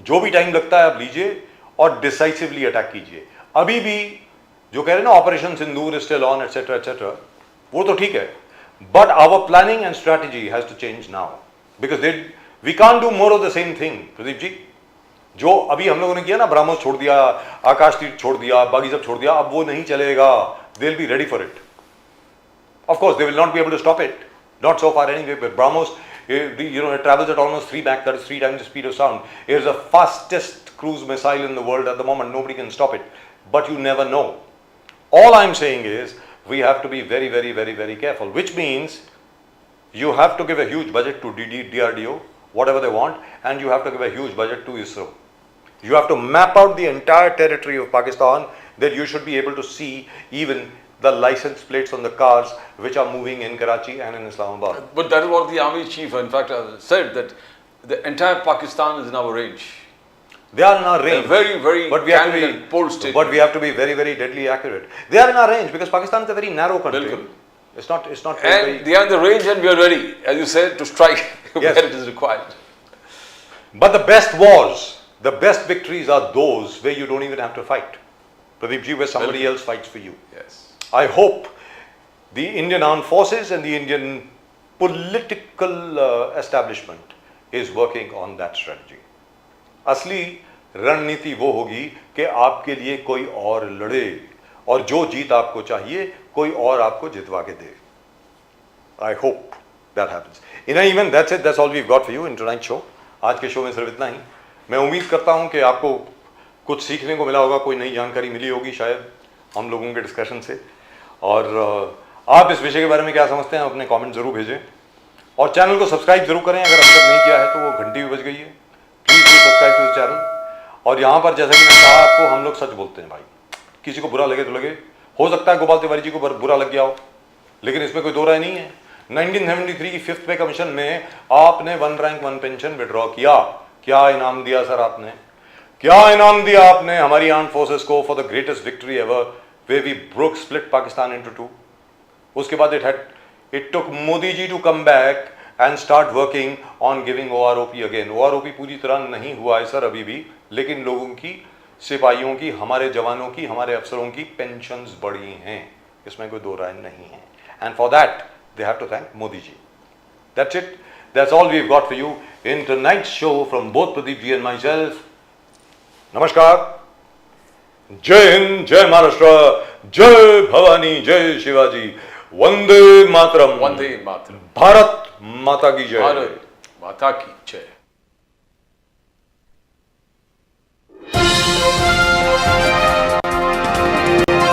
जो भी टाइम लगता है आप लीजिए और डिसाइसिवली अटैक कीजिए. अभी भी जो कह रहे हैं ना operation Sindoor is still on etcetera etcetera, वो तो ठीक है, but our planning and strategy has to change now because we can't do more of the same thing. Pradeep ji, जो अभी हम लोगों ने किया ना, ब्रह्मोस छोड़ दिया, आकाश तीर्थ छोड़ दिया, बाकी सब छोड़ दिया, अब वो नहीं चलेगा. They will be ready for it. Of course, they will not be able to stop it. Not so far anyway. But BrahMos, it travels at almost 3 Mach, that is 3 times the speed of sound. It is the fastest cruise missile in the world at the moment. Nobody can stop it. But you never know. All I'm saying is, we have to be very, very, very, very careful. Which means, you have to give a huge budget to DRDO, whatever they want, and you have to give a huge budget to ISRO. You have to map out the entire territory of Pakistan, that you should be able to see even the license plates on the cars which are moving in Karachi and in Islamabad. But that is what the army chief, in fact, said, that the entire Pakistan is in our range. They are in our range. Very, very but we have to candid and bold statement. But we have to be very, very deadly accurate. They are in our range because Pakistan is a very narrow country. Bilkul. It's not And very, they are in the range and we are ready, as you said, to strike Yes. where it is required. But the best wars, the best victories are those where you don't even have to fight. Pradeep ji, where somebody else fights for you. Yes. I hope the Indian Armed Forces and the Indian political establishment is working on that strategy. असली रणनीति वो होगी कि आपके लिए कोई और लड़े और जो जीत आपको चाहिए कोई और आपको जितवा के दे. I hope that happens. In any event, that's it. That's all we've got for you in tonight's show. आज के शो में सिर्फ इतना ही. मैं उम्मीद करता हूँ कि आपको कुछ सीखने को मिला होगा, कोई नई जानकारी मिली होगी शायद हम लोगों के डिस्कशन से. और आप इस विषय के बारे में क्या समझते हैं अपने कमेंट जरूर भेजें और चैनल को सब्सक्राइब जरूर करें. अगर अभी तक नहीं किया है तो वो घंटी भी बज गई है. Please do subscribe to the channel. और यहाँ पर जैसा कि मैंने कहा आपको, हम लोग सच बोलते हैं भाई. किसी को बुरा लगे तो लगे, हो सकता है गोपाल तिवारी जी को बुरा लग गया हो, लेकिन इसमें कोई दो राय नहीं है. 1973 की 5th पे कमीशन में आपने 1 रैंक 1 पेंशन विड्रॉ किया. क्या इनाम दिया सर आपने? क्या इनाम दिया आपने हमारी आर्म्ड फोर्सेस को for the greatest victory ever where we split Pakistan into 2. उसके बाद it took Modi ji to come back and start working on giving OROP again. OROP पूरी तरह नहीं हुआ है सर अभी भी, लेकिन लोगों की, सिपाहियों की, हमारे जवानों की, हमारे अफसरों की पेंशन्स बढ़ी हैं, इसमें कोई दो राय नहीं है. And for that they have to thank Modi ji. That's it. That's all we've got for you in tonight's show from both Pradeep ji and myself. Namaskar. जय हिंद, जय महाराष्ट्र, जय भवानी, जय शिवाजी, वंदे मातरम. वंदे मातरम. भारत माता की जय. भारत माता की जय.